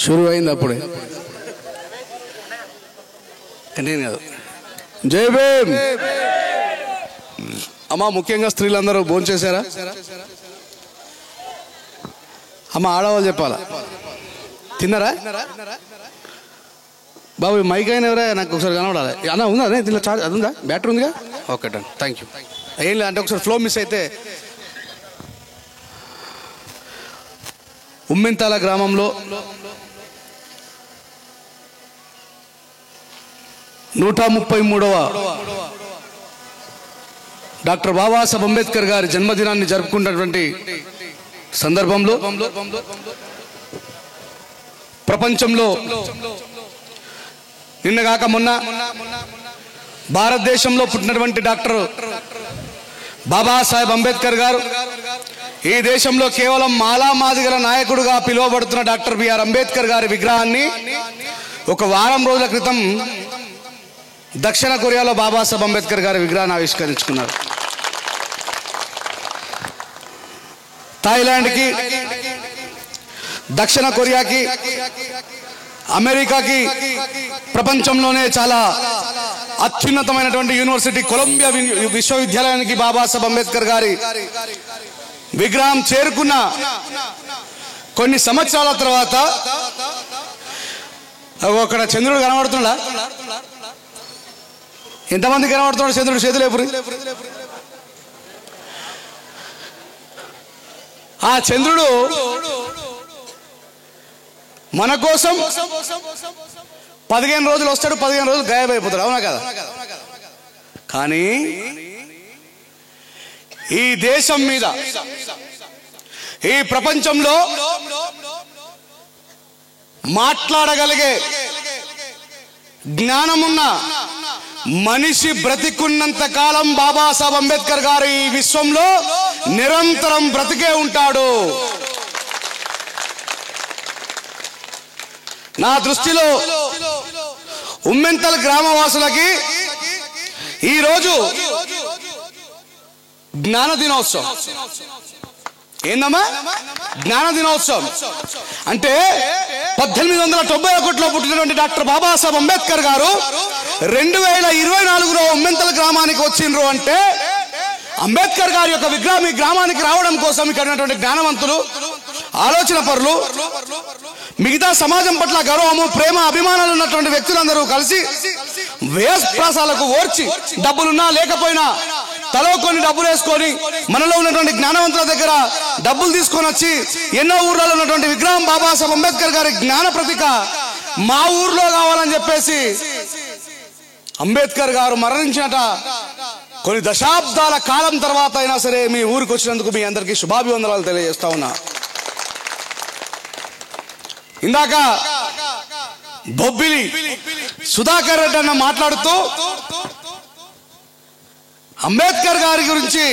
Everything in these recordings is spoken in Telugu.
షురు అయింది అప్పుడే. నేను కాదు. జై భీమ్. అమ్మ, ముఖ్యంగా స్త్రీలందరూ భోంచేశారా? అమ్మ, ఆడవాళ్ళు చెప్పాలా? తిన్నారా బాబు? మైక్ అయినా ఎవరా? నాకు ఒకసారి కనబడాలి. అన్న ఉందా? అదే దీనిలో చార్జ్ అది ఉందా? బ్యాటరీ ఉందిగా? Okay done, thank you. ఏం లేదు అంటే ఒకసారి ఫ్లో మిస్ అయితే. ఉమ్మెంతాల గ్రామంలో 133వ డాక్టర్ బాబాసాహెబ్ అంబేద్కర్ గారి జన్మదినాన్ని జరుపుకున్నటువంటి సందర్భంలో ప్రపంచంలో నిన్నగాక మొన్న భారతదేశంలో పుట్టినటువంటి డాక్టర్ బాబాసాహెబ్ అంబేద్కర్ గారు ఈ దేశంలో కేవలం మాలామాదిగల నాయకుడుగా పిలువబడుతున్న డాక్టర్ బిఆర్ అంబేద్కర్ గారి విగ్రహాన్ని ఒక వారం రోజుల క్రితం దక్షిణ కొరియాలో బాబాసాహెబ్ అంబేద్కర్ గారి విగ్రహాన్ని ఆవిష్కరించుకున్నారు. థాయిలాండ్కి, దక్షిణ కొరియాకి, అమెరికాకి, ప్రపంచంలోనే చాలా అత్యున్నతమైనటువంటి యూనివర్సిటీ కొలంబియా విశ్వవిద్యాలయానికి బాబాసాహెబ్ అంబేద్కర్ గారి విగ్రహం చేరుకున్న కొన్ని సంవత్సరాల తర్వాత అక్కడ చంద్రుడు కనబడుతున్నాడా? ఎంతమంది కనబడుతున్నాడు చంద్రుడు? చేతులు ఎప్పుడు? ఆ చంద్రుడు మన కోసం 15 రోజులు వస్తాడు, 15 రోజులు గాయబైపోతాడు, అవునా కదా? కానీ ఈ దేశం మీద, ఈ ప్రపంచంలో మాట్లాడగలిగే జ్ఞానమున్న మనిషి బ్రతికున్నంత కాలం బాబాసాహెబ్ అంబేద్కర్ గారు ఈ విశ్వంలో నిరంతరం బ్రతికే ఉంటాడు. నా దృష్టిలో ఉమ్మెంతల్ గ్రామవాసులకి ఈరోజు జ్ఞాన దినోత్సవం. ఏందమ్మా? జ్ఞాన దినోత్సవం అంటే 1891లో పుట్టినటువంటి డాక్టర్ బాబాసాహెబ్ అంబేద్కర్ గారు 2024లో ఉమ్మెంతల్ గ్రామానికి వచ్చిండ్రు అంటే అంబేద్కర్ గారి యొక్క విగ్రహం ఈ గ్రామానికి రావడం కోసం ఇక్కడ ఉన్నటువంటి జ్ఞానవంతులు, ఆలోచన పరులు, మిగతా సమాజం పట్ల గౌరవము, ప్రేమ, అభిమానాలు ఉన్నటువంటి వ్యక్తులందరూ కలిసి వేషప్రాసాలకు ఓర్చి డబ్బులున్నా లేకపోయినా తలో కొన్ని డబ్బులు వేసుకొని మనలో ఉన్నటువంటి జ్ఞానవంతుల దగ్గర డబ్బులు తీసుకొని వచ్చి ఎన్నో ఊర్లలో ఉన్నటువంటి విగ్రహం బాబాసాహెబ్ అంబేద్కర్ గారి జ్ఞాన ప్రతీక మా ఊర్లో కావాలని చెప్పేసి అంబేద్కర్ గారు మరణించినట కొన్ని దశాబ్దాల కాలం తర్వాత అయినా సరే మీ ఊరికి వచ్చినందుకు మీ అందరికీ శుభాభివందనాలు తెలియజేస్తా ఉన్నా. ఇందాక బొబ్బిలి సుధాకర్ రెడ్డి అన్న మాట్లాడుతూ అంబేద్కర్ గారి గురించి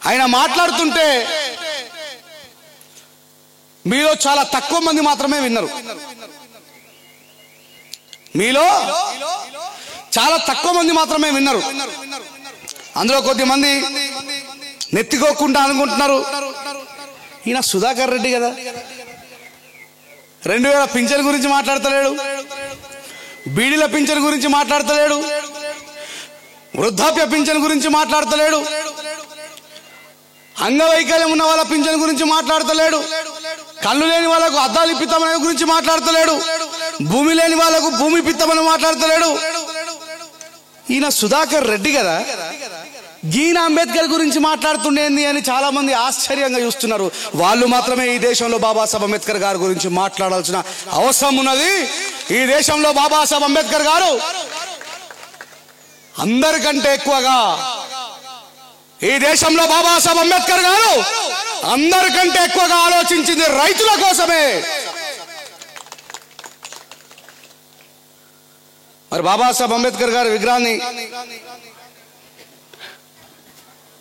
ఆయన మాట్లాడుతుంటే మీలో చాలా తక్కువ మంది మాత్రమే విన్నారు. మీలో చాలా తక్కువ మంది మాత్రమే విన్నారు. అందులో కొద్దిమంది నెత్తికోకుండా అనుకుంటున్నారు, ఈయన సుధాకర్ రెడ్డి కదా, 2000 పింఛన్ గురించి మాట్లాడతలేడు, బీడీల పింఛన్ గురించి మాట్లాడతలేడు, వృద్ధాప్య పింఛన్ గురించి మాట్లాడతలేడు, అంగవైకల్యం ఉన్న వాళ్ళ పింఛన్ గురించి మాట్లాడతలేడు, కళ్ళు లేని వాళ్ళకు అద్దాలు ఇప్పిస్తామనే గురించి మాట్లాడతలేడు, భూమి లేని వాళ్ళకు భూమి ఇప్పిస్తామని మాట్లాడతలేడు. ఈయన సుధాకర్ రెడ్డి కదా, ఈయన అంబేద్కర్ గురించి మాట్లాడుతుండేంది అని చాలా మంది ఆశ్చర్యంగా చూస్తున్నారు. వాళ్ళు మాత్రమే ఈ దేశంలో బాబాసాహెబ్ అంబేద్కర్ గారి గురించి మాట్లాడాల్సిన అవసరం ఉన్నది. ఈ దేశంలో బాబాసాహెబ్ అంబేద్కర్ గారు అందరికంటే ఎక్కువగా, ఈ దేశంలో బాబాసాహెబ్ అంబేద్కర్ గారు అందరికంటే ఎక్కువగా ఆలోచించింది రైతుల కోసమే. మరి బాబాసాహెబ్ అంబేద్కర్ గారి విగ్రహాన్ని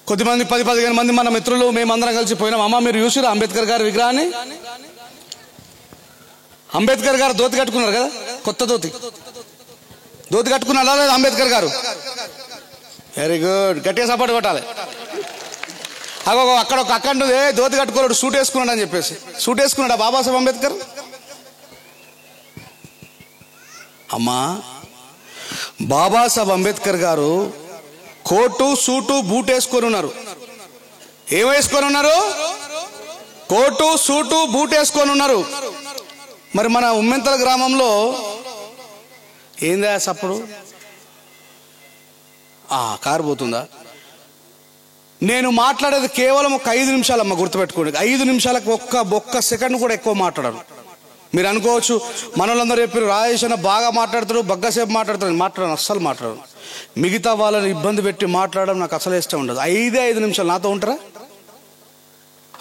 కొద్దిమంది 10-15 మంది మన మిత్రులు మేమందరం కలిసి పోయినాం. అమ్మ, మీరు చూసిరా అంబేద్కర్ గారి విగ్రహాన్ని? అంబేద్కర్ గారు ధోతి కట్టుకున్నారు కదా, కొత్త ధోతి కట్టుకున్నారా లేదా అంబేద్కర్ గారు? వెరీ గుడ్, గట్టిగా సపోర్ట్ కొట్టాలి. అక్కడ ఒక అక్కడ ధోతి కట్టుకోలేడు, సూట్ వేసుకున్నాడు అని చెప్పేసి. సూట్ వేసుకున్నాడా బాబాసాహెబ్ అంబేద్కర్? అమ్మా, బాబాసాహెబ్ అంబేద్కర్ గారు కోటు సూటు బూట్ వేసుకొని ఉన్నారు. ఏం వేసుకొని ఉన్నారు? కోటు సూటు బూట్ వేసుకొని ఉన్నారు. మరి మన ఉమ్మెంతల గ్రామంలో ఏందా సప్పుడు? కారు పోతుందా? నేను మాట్లాడేది కేవలం ఒక 5 నిమిషాలమ్మ, గుర్తుపెట్టుకోండి. 5 నిమిషాలకు ఒక్క సెకండ్ కూడా ఎక్కువ మాట్లాడను. మీరు అనుకోవచ్చు మన వాళ్ళందరూ చెప్పారు రాజేష్ అన్న బాగా మాట్లాడతారు, బగ్గసేపు మాట్లాడతారు. మాట్లాడను, అస్సలు మాట్లాడను. మిగతా వాళ్ళని ఇబ్బంది పెట్టి మాట్లాడడం నాకు అసలు ఇష్టం ఉండదు. 5 నిమిషాలు నాతో ఉంటారా?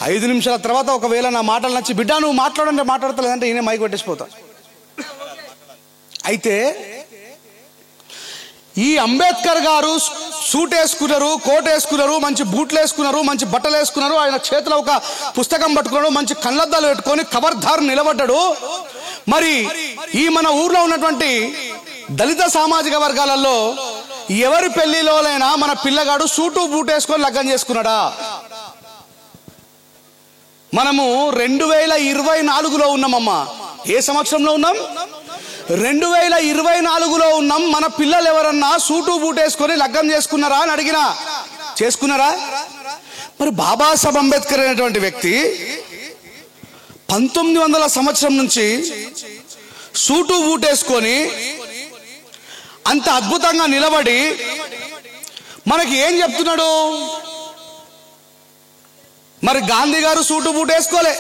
5 నిమిషాల తర్వాత ఒకవేళ నా మాటలు నచ్చి బిడ్డ నువ్వు మాట్లాడంటే మాట్లాడతలేదంటే ఈయన మైక్ పెట్టేసిపోతా. అయితే ఈ అంబేద్కర్ గారు సూట్ వేసుకున్నారు, కోట్ వేసుకున్నారు, మంచి బూట్లు వేసుకున్నారు, మంచి బట్టలు వేసుకున్నారు. ఆయన చేతిలో ఒక పుస్తకం పట్టుకున్నాడు, మంచి కళ్ళద్దాలు పెట్టుకొని ఖబర్దార్ నిలబడ్డాడు. మరి ఈ మన ఊర్లో ఉన్నటువంటి దళిత సామాజిక వర్గాలలో ఎవరి పెళ్లిలోనైనా మన పిల్లగాడు సూటు బూట్ వేసుకొని లగ్గం చేసుకున్నాడా? మనము 2024లో ఉన్నామమ్మా. ఏ సంవత్సరంలో ఉన్నాం? 2024లో ఉన్నాం. మన పిల్లలు ఎవరన్నా సూటు బూట్ వేసుకొని లగ్గం చేసుకున్నారా అని అడిగినా చేసుకున్నారా? మరి బాబాసాహెబ్ అంబేద్కర్ అనేటువంటి వ్యక్తి 1900 సంవత్సరం నుంచి సూటు బూట్ వేసుకొని అంత అద్భుతంగా నిలబడి మనకి ఏం చెప్తున్నాడు? మరి గాంధీ గారు సూటు బూట్ వేసుకోలే.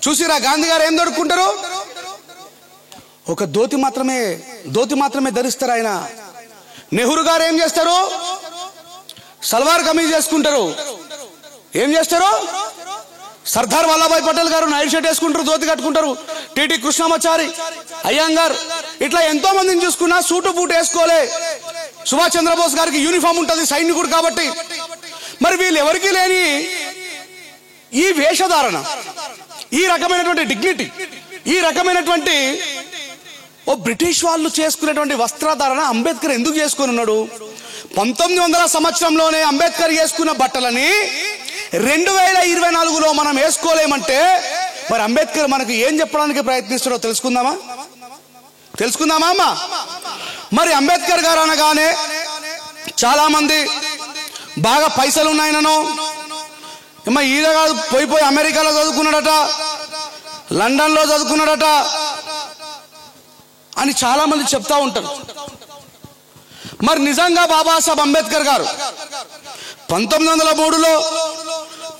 చూసిరా గాంధీ గారు ఏం దొరుకుంటారు? ఒక ధోతి మాత్రమే ధరిస్తారు ఆయన. నెహ్రూ గారు ఏం చేస్తారు? సల్వార్ కమీజ్ చేసుకుంటారు. ఏం చేస్తారు? సర్దార్ వల్లభాయ్ పటేల్ గారు నైట్ షర్ట్ వేసుకుంటారు, ధోతి కట్టుకుంటారు. టిటి కృష్ణమాచారి, అయ్యంగార్, ఇట్లా ఎంతో మందిని చూసుకున్నా సూటు బూట్ వేసుకోలే. సుభాష్ చంద్రబోస్ గారికి యూనిఫామ్ ఉంటుంది, సైనికుడు కాబట్టి. మరి వీళ్ళు ఎవరికి లేని ఈ వేషధారణ, ఈ రకమైనటువంటి డిగ్నిటీ, ఈ రకమైనటువంటి బ్రిటిష్ వాళ్ళు చేసుకునేటువంటి వస్త్రధారణ అంబేద్కర్ ఎందుకు చేసుకుని ఉన్నాడు? 1900 సంవత్సరంలోనే అంబేద్కర్ చేసుకున్న బట్టలని 2024లో మనం వేసుకోలేమంటే మరి అంబేద్కర్ మనకు ఏం చెప్పడానికి ప్రయత్నిస్తాడో తెలుసుకుందామా అమ్మా? మరి అంబేద్కర్ గారు అనగానే చాలా మంది బాగా పైసలు ఉన్నాయనో, ఈయన కాదు పోయి అమెరికాలో చదువుకున్నాడట, లండన్లో చదువుకున్నాడట అని చాలా మంది చెప్తా ఉంటారు. మరి నిజంగా బాబాసాహెబ్ అంబేద్కర్ గారు 1903లో,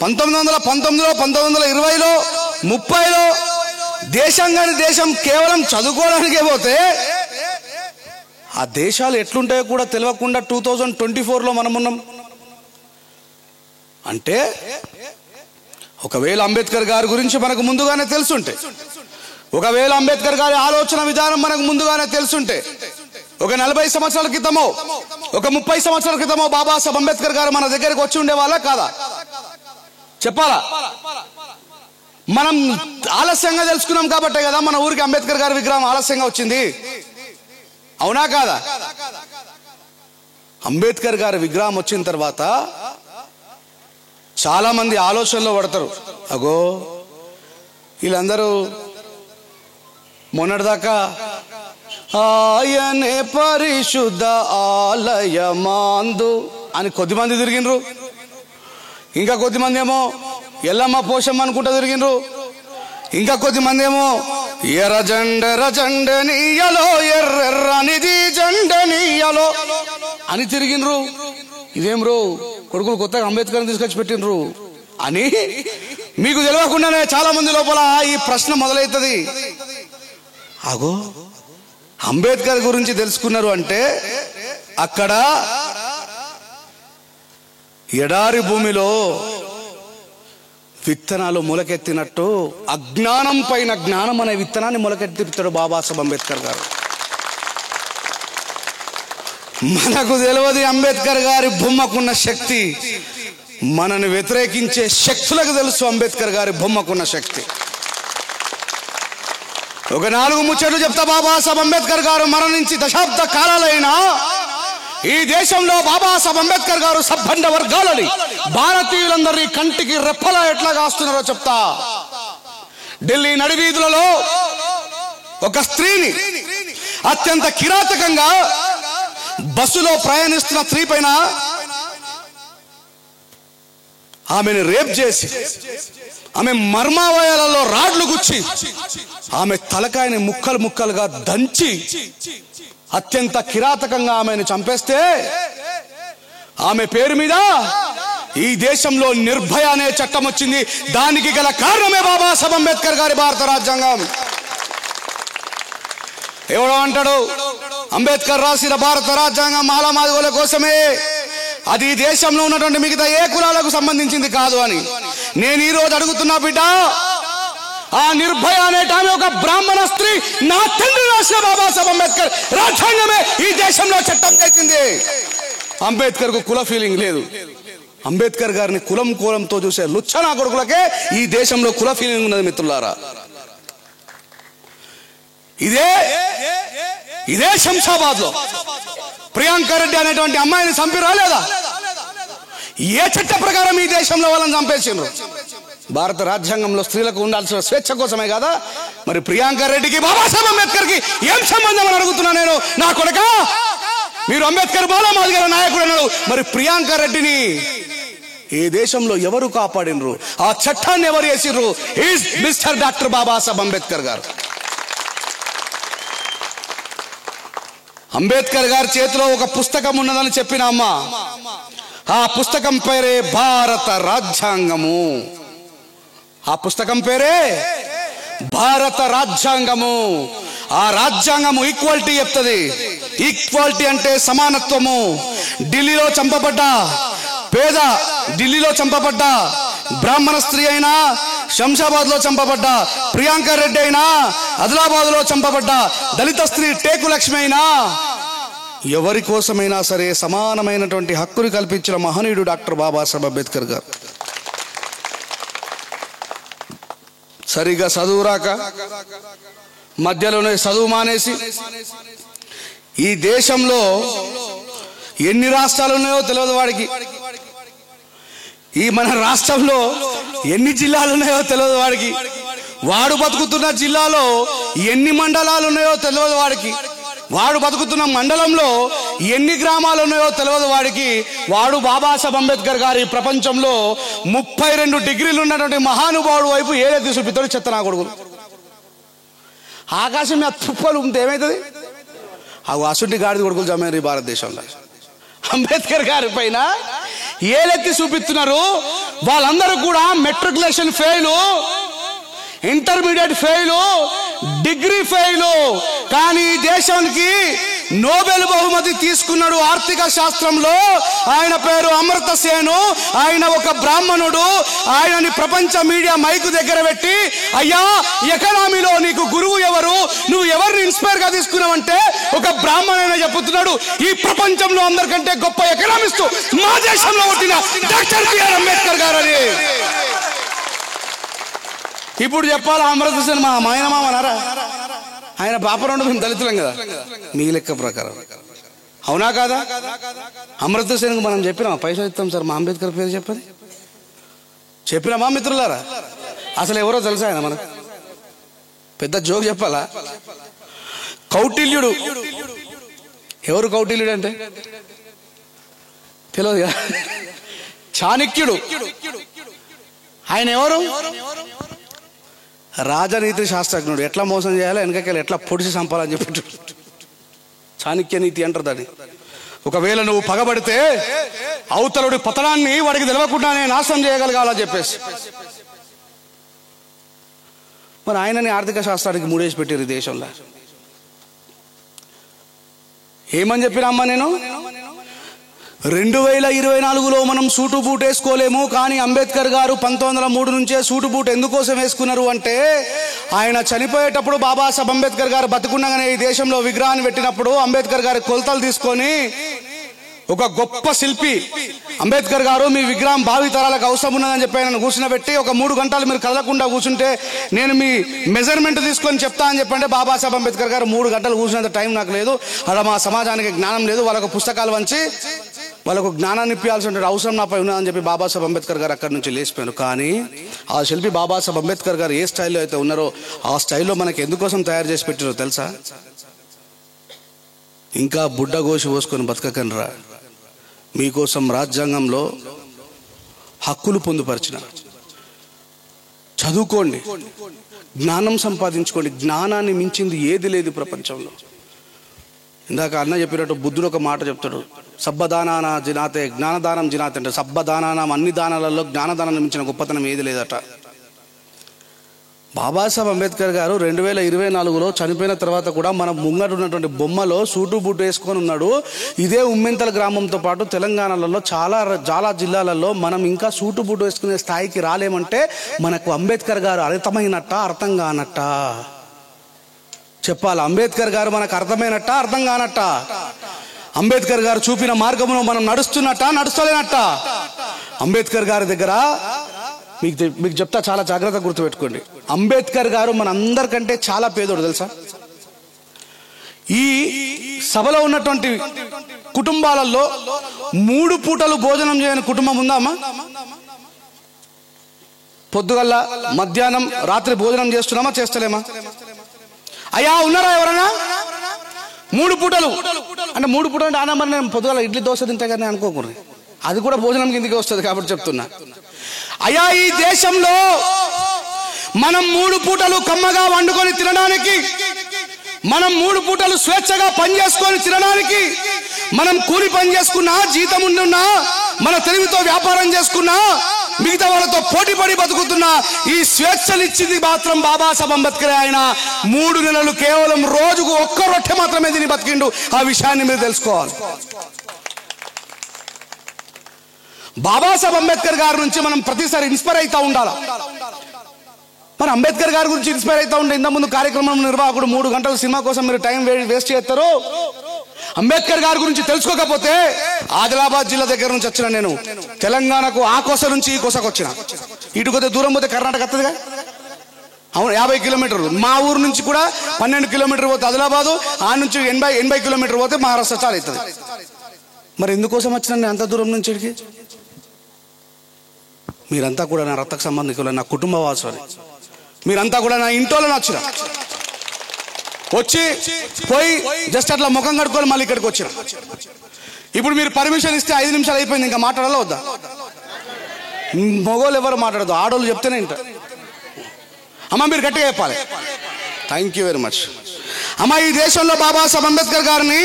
1919లో, 1920లో, 1930లో దేశం కాని దేశం కేవలం చదువుకోవడానికే పోతే ఆ దేశాలు ఎట్లుంటాయో కూడా తెలియకుండా 2024లో మనం ఉన్నాం. అంటే ఒకవేళ అంబేద్కర్ గారి గురించి మనకు ముందుగానే తెలుసుంటే, ఒకవేళ అంబేద్కర్ గారి ఆలోచన విధానం మనకు ముందుగానే తెలుసుంటే, ఒక 40 సంవత్సరాల క్రితమో, ఒక 30 సంవత్సరాల క్రితమో బాబాసాహెబ్ అంబేద్కర్ గారు మన దగ్గరికి వచ్చి ఉండేవాళ్ళ కాదా? చెప్పాలా? మనం ఆలస్యంగా తెలుసుకున్నాం కాబట్టే కదా మన ఊరికి అంబేద్కర్ గారి విగ్రహం ఆలస్యంగా వచ్చింది. అవునా కాదా? అంబేద్కర్ గారి విగ్రహం వచ్చిన తర్వాత చాలా మంది ఆలోచనలో పడతారు. అగో వీళ్ళందరూ మొన్నటిదాకా ఆయనే పరిశుద్ధ ఆలయమాందు అని కొద్దిమంది తిరిగినరు. ఇంకా కొద్దిమంది ఏమో ఎల్లమ్మ పోషమ్మ అనుకుంటా తిరిగినరు. ఇంకా కొద్దిమంది ఏమో ఎర్ర జండనీయలో ఎర్రనిది జండనీయలో అని తిరిగినరు. ఇదేం రో కొడుకులు కొత్తగా అంబేద్కర్ని తీసుకొచ్చి పెట్టినరు అని మీకు తెలియకుండానే చాలా మంది లోపల ఈ ప్రశ్న మొదలవుతుంది. అగో అంబేద్కర్ గురించి తెలుసుకున్నారు అంటే అక్కడ ఎడారి భూమిలో విత్తనాలు మొలకెత్తినట్టు అజ్ఞానం పైన జ్ఞానం అనే విత్తనాన్ని మొలకెత్తిస్తాడు బాబాసాహెబ్ అంబేద్కర్ గారు. మనకు తెలియదు అంబేద్కర్ గారి బొమ్మకున్న శక్తి, మనని వ్యతిరేకించే శక్తులకు తెలుసు అంబేద్కర్ గారి బొమ్మకున్న శక్తి. ఒక 4 ముచ్చట్లు చెప్తా. బాబాసాహెబ్ అంబేద్కర్ గారు మరణించి దశాబ్ద కాలాలైనా ఈ దేశంలో బాబాసాహెబ్ అంబేద్కర్ గారు సబ్బండ వర్గాలని భారతీయులందరినీ కంటికి రెప్పలా ఎట్లా కాస్తున్నారో చెప్తా. ఢిల్లీ నడివీధులలో ఒక స్త్రీని అత్యంత కిరాతకంగా బస్సులో ప్రయాణిస్తున్న స్త్రీ పైన ఆమెను రేప్ చేసి ఆమె మర్మావయాలలో రాడ్లు గుచ్చి ఆమె తలకాయని ముక్కలు ముక్కలుగా దంచి అత్యంత కిరాతకంగా ఆమెను చంపేస్తే ఆమె పేరు మీద ఈ దేశంలో నిర్భయ అనే చట్టం వచ్చింది. దానికి గల కారణమే బాబాసాహెబ్ అంబేద్కర్ గారి భారత రాజ్యాంగం. ఎవడో అంటాడు అంబేద్కర్ రాసిన భారత రాజ్యాంగం మాలామాదిగోల కోసమే, అది దేశంలో ఉన్నటువంటి మిగతా ఏ కులాలకు సంబంధించింది కాదు అని. నేను ఈ రోజు అడుగుతున్నా బిడ్డ, ఆ నిర్భయ అనేట ఆమె ఒక బ్రాహ్మణ స్త్రీ. నా తండ్రి రాసిన బాబాసాహెబ్ అంబేద్కర్ రాజ్యాంగమే ఈ దేశంలో చట్టం చేసింది. అంబేద్కర్ కు కుల ఫీలింగ్ లేదు. అంబేద్కర్ గారిని కులంతో చూసే లుచ్చనా కొడుకులకే ఈ దేశంలో కుల ఫీలింగ్ ఉన్నది మిత్రులారా. ఇదే శంషాబాద్ లో ప్రియాంక రెడ్డి అనేటువంటి అమ్మాయిని చంపి రాలేదా? ఏ చట్ట ప్రకారం ఈ దేశంలో వాళ్ళని చంపేసిండ్రు? భారత రాజ్యాంగంలో స్త్రీలకు ఉండాల్సిన స్వేచ్ఛ కోసమే కదా. మరి ప్రియాంక రెడ్డికి బాబాసాహెబ్ అంబేద్కర్ కి ఏం సంబంధం అని అడుగుతున్నా నేను. నా కొడుక, మీరు అంబేద్కర్ బాలమాది గారి నాయకుడు అన్నాడు, మరి ప్రియాంక రెడ్డిని ఈ దేశంలో ఎవరు కాపాడినరు? ఆ చట్టాన్ని ఎవరు వేసిర్రు? Is mister doctor Babasaheb Ambedkar garu. Ambedkar గారి చేతిలో ఒక పుస్తకం ఉన్నదని చెప్పిన అమ్మ, ఆ పుస్తకం పేరే భారత రాజ్యాంగము. ఆ పుస్తకం పేరే భారత రాజ్యాంగము. ఆ రాజ్యాంగము ఈక్వాలిటీ చెప్తుంది. ఈక్వాలిటీ అంటే సమానత్వము. ఢిల్లీలో చంపబడ్డ పేద, ఢిల్లీలో చంపబడ్డ బ్రాహ్మణ స్త్రీ అయినా, శంషాబాద్ లో చంపబడ్డ ప్రియాంక రెడ్డి అయినా, ఆదిలాబాద్ లో చంపబడ్డ దళిత స్త్రీ టేకు లక్ష్మి అయినా, ఎవరి కోసమైనా సరే సమానమైనటువంటి హక్కుని కల్పించిన మహనీయుడు డాక్టర్ బాబాసాహెబ్ అంబేద్కర్ గారు. సరిగా చదువు రాక మధ్యలోనే చదువు మానేసి ఈ దేశంలో ఎన్ని రాష్ట్రాలు ఉన్నాయో తెలియదు వాడికి. ఈ మన రాష్ట్రంలో ఎన్ని జిల్లాలు ఉన్నాయో తెలియదు వాడికి. వాడు బతుకుతున్న జిల్లాలో ఎన్ని మండలాలు ఉన్నాయో తెలియదు వాడికి. వాడు బతుకుతున్న మండలంలో ఎన్ని గ్రామాలు ఉన్నాయో తెలియదు వాడికి. వాడు బాబాసాహెబ్ అంబేద్కర్ గారి ప్రపంచంలో 32 డిగ్రీలు ఉన్నటువంటి మహానుభావుడు వైపు ఏదైతే చూపిస్తాడు చెత్త నా కొడుకులు. ఆకాశం మీద తుప్పలు ఉంటే ఏమవుతుంది? ఆ అసుంటి గాడిద కొడుకులు జమేరు ఈ భారతదేశంలో. అంబేద్కర్ గారి పైన ఏలెత్తి చూపిస్తున్నారు. వాళ్ళందరూ కూడా matriculation fail, intermediate fail, degree fail. కానీ దేశానికి నోబెల్ బహుమతి తీసుకున్నాడు ఆర్థిక శాస్త్రంలో. ఆయన పేరు అమృత సేను. ఆయన ఒక బ్రాహ్మణుడు. ఆయనని ప్రపంచ మీడియా మైకు దగ్గర పెట్టి, అయ్యా ఎకనామీలో నీకు గురువు ఎవరు, నువ్వు ఎవరిని ఇన్స్పైర్ గా తీసుకున్నావంటే ఒక బ్రాహ్మణుడైనా చెప్పుతున్నాడు. ఈ ప్రపంచంలో అందరికంటే గొప్ప ఎకనామిస్ట్ మా దేశంలో పుట్టిన డాక్టర్ బిఆర్ అంబేద్కర్ గారు అని. ఇప్పుడు చెప్పాలి అమృత సేన్ మా మాయనమామనారా? ఆయన బాపరండు మేము దళితులం కదా మీ లెక్క ప్రకారం, అవునా కాదా? అమృత సేన్కు మనం చెప్పినామా పైసలు ఇస్తాం సార్ మా అంబేద్కర్ పేరు చెప్పని చెప్పినామా మిత్రులారా? అసలు ఎవరో తెలుసా ఆయన? మనకు పెద్ద జోక్ చెప్పాలా? కౌటిల్యుడు. ఎవరు కౌటిల్యుడు అంటే తెలియదు కదా. చాణక్యుడు. ఆయన ఎవరు? రాజనీతి శాస్త్రజ్ఞుడు. ఎట్లా మోసం చేయాలో, వెనకకెళ్ళి ఎట్లా పొడిచి చంపాలని చెప్పి చాణక్య నీతి అంటారు దాన్ని. ఒకవేళ నువ్వు పగబడితే అవతలుడి పతనాన్ని వాడికి తెలవకుండానే నాశనం చేయగలగాలని చెప్పేసి. మరి ఆయనని ఆర్థిక శాస్త్రానికి మూడేసి పెట్టారు ఈ దేశంలో. ఏమని చెప్పినమ్మా నేను? 2024లో మనం సూటు బూట్ వేసుకోలేము, కానీ అంబేద్కర్ గారు 1903 నుంచే సూటు బూట్ ఎందుకోసం వేసుకున్నారు అంటే, ఆయన చనిపోయేటప్పుడు బాబాసాహెబ్ అంబేద్కర్ గారు బతుకున్నగానే ఈ దేశంలో విగ్రహాన్ని పెట్టినప్పుడు అంబేద్కర్ గారి కొలతలు తీసుకొని ఒక గొప్ప శిల్పి అంబేద్కర్ గారు మీ విగ్రహం భావి తరాలకు అవసరం ఉన్నదని చెప్పి ఆయన కూర్చునబెట్టి, ఒక 3 గంటలు మీరు కదలకుండా కూర్చుంటే నేను మీ మెజర్మెంట్ తీసుకొని చెప్తా అని చెప్పంటే, బాబాసాహెబ్ అంబేద్కర్ గారు 3 గంటలు కూర్చున్నంత టైం నాకు లేదు, అలా మా సమాజానికి జ్ఞానం లేదు, వాళ్ళకు పుస్తకాలు వంచి వాళ్ళకు జ్ఞానాన్ని ఇప్పాల్సిన అవసరం నాపై ఉన్నదని చెప్పి బాబాసాహెబ్ అంబేద్కర్ గారు అక్కడి నుంచి లేచిపోయారు. కానీ ఆ శిల్పి బాబాసాహెబ్ అంబేద్కర్ గారు ఏ స్టైల్లో అయితే ఉన్నారో ఆ స్టైల్లో మనకి ఎందుకోసం తయారు చేసి పెట్టారో తెలుసా? ఇంకా బుడ్డ గోసి పోసుకొని బతకకండ్రా. మీకోసం రాజ్యాంగంలో హక్కులు పొందుపరిచిన. చదువుకోండి, జ్ఞానం సంపాదించుకోండి. జ్ఞానాన్ని మించింది ఏది లేదు ప్రపంచంలో. ఇందాక అన్న చెప్పినట్టు బుద్ధుడు ఒక మాట చెప్తాడు, సబ్బదానాన జినాతే జ్ఞానదానం జినాతే అంటే సబ్బదానానం అన్ని దానాలలో జ్ఞానదానాన్ని మించిన గొప్పతనం ఏది లేదట. బాబాసాహెబ్ అంబేద్కర్ గారు 2024లో చనిపోయిన తర్వాత కూడా మన ముంగట ఉన్నటువంటి బొమ్మలో సూటు బూటు వేసుకొని ఉన్నాడు. ఇదే ఉమ్మెంతల గ్రామంతో పాటు తెలంగాణలో చాలా జిల్లాలలో మనం ఇంకా సూటు బూటు వేసుకునే స్థాయికి రాలేమంటే మనకు అంబేద్కర్ గారు అర్థమైనట్ట అర్థం కానట్ట చెప్పాలి. అంబేద్కర్ గారు మనకు అర్థమైనట్ట అర్థం కానట్ట, అంబేద్కర్ గారు చూపిన మార్గంలో మనం నడుస్తున్నట్ట నడుస్తలేనట్ట. అంబేద్కర్ గారి దగ్గర మీకు చెప్తా, చాలా జాగ్రత్తగా గుర్తుపెట్టుకోండి. అంబేద్కర్ గారు మన అందరికంటే చాలా పేదోడు తెలుసా. ఈ సభలో ఉన్నటువంటి కుటుంబాలలో 3 పూటలు భోజనం చేయని కుటుంబం ఉందా అమ్మా? పొద్దుగల్లా మధ్యాహ్నం రాత్రి భోజనం చేస్తున్నామా చేస్తలేమా? అయ్యా ఉన్నారా ఎవరన్నా? 3 పూటలు అంటే 3 పూటలు అంటే ఆనా మరి నేను పొద్దుగల ఇడ్లీ దోశ తింటా కానీ అనుకోకూడదు, అది కూడా భోజనం కిందకి వస్తుంది కాబట్టి చెప్తున్నా. అయ్యా ఈ దేశంలో మనం 3 పూటలు కమ్మగా వండుకొని తినడానికి, మనం 3 పూటలు స్వేచ్ఛగా పని చేసుకొని తినడానికి, మనం కూలి పని చేసుకున్నా, జీతం ఉండున్నా, మన తెలివితో వ్యాపారం చేసుకున్నా, మిగతా వాళ్ళతో పోటీ పడి బతుకుతున్నా ఈ స్వేచ్ఛనిచ్చింది మాత్రం బాబాసాహెబ్ అంబేద్కర్. ఆయన 3 నెలలు కేవలం రోజుకు 1 రొట్టె మాత్రమే తిని బతికిండు. ఆ విషయాన్ని మీరు తెలుసుకోవాలి. బాబాసాహెబ్ అంబేద్కర్ గారి నుంచి మనం ప్రతిసారి ఇన్స్పైర్ అవుతా ఉండాలి. మరి అంబేద్కర్ గారి గురించి ఇన్స్పైర్ అవుతా ఉంటే ఇంత ముందు కార్యక్రమం నిర్వాహకుడు 3 గంటల సినిమా కోసం మీరు టైం వేస్ట్ చేస్తారు. అంబేద్కర్ గారి గురించి తెలుసుకోకపోతే, ఆదిలాబాద్ జిల్లా దగ్గర నుంచి వచ్చిన నేను తెలంగాణకు ఆ కోస నుంచి ఈ కోసకు వచ్చిన. ఇటు కొద్దిగా దూరం పోతే కర్ణాటక వస్తుందిగా, అవును 50 కిలోమీటర్లు. మా ఊరు నుంచి కూడా 12 కిలోమీటర్లు పోతే ఆదిలాబాదు, ఆ నుంచి 80 కిలోమీటర్లు పోతే మహారాష్ట్ర చాలా అవుతుంది. మరి ఎందుకోసం వచ్చిన నేను అంత దూరం నుంచి ఇక్కడికి? మీరంతా కూడా నా రక్త సంబంధికులు, నా కుటుంబ వాసులు, మీరంతా కూడా నా ఇంట్లోనే వచ్చిన. వచ్చి పోయి జస్ట్ అట్లా ముఖం కడుక్కొని మళ్ళీ ఇక్కడికి వచ్చిన. ఇప్పుడు మీరు పర్మిషన్ ఇస్తే 5 నిమిషాలు అయిపోయింది, ఇంకా మాట్లాడాలా వద్దా? మగోళ్ళు ఎవరు మాట్లాడదు, ఆడోళ్ళు చెప్తేనే ఇంట. అమ్మ మీరు గట్టిగా చెప్పాలి. థ్యాంక్ యూ వెరీ మచ్ అమ్మ. ఈ దేశంలో బాబాసాహెబ్ అంబేద్కర్ గారిని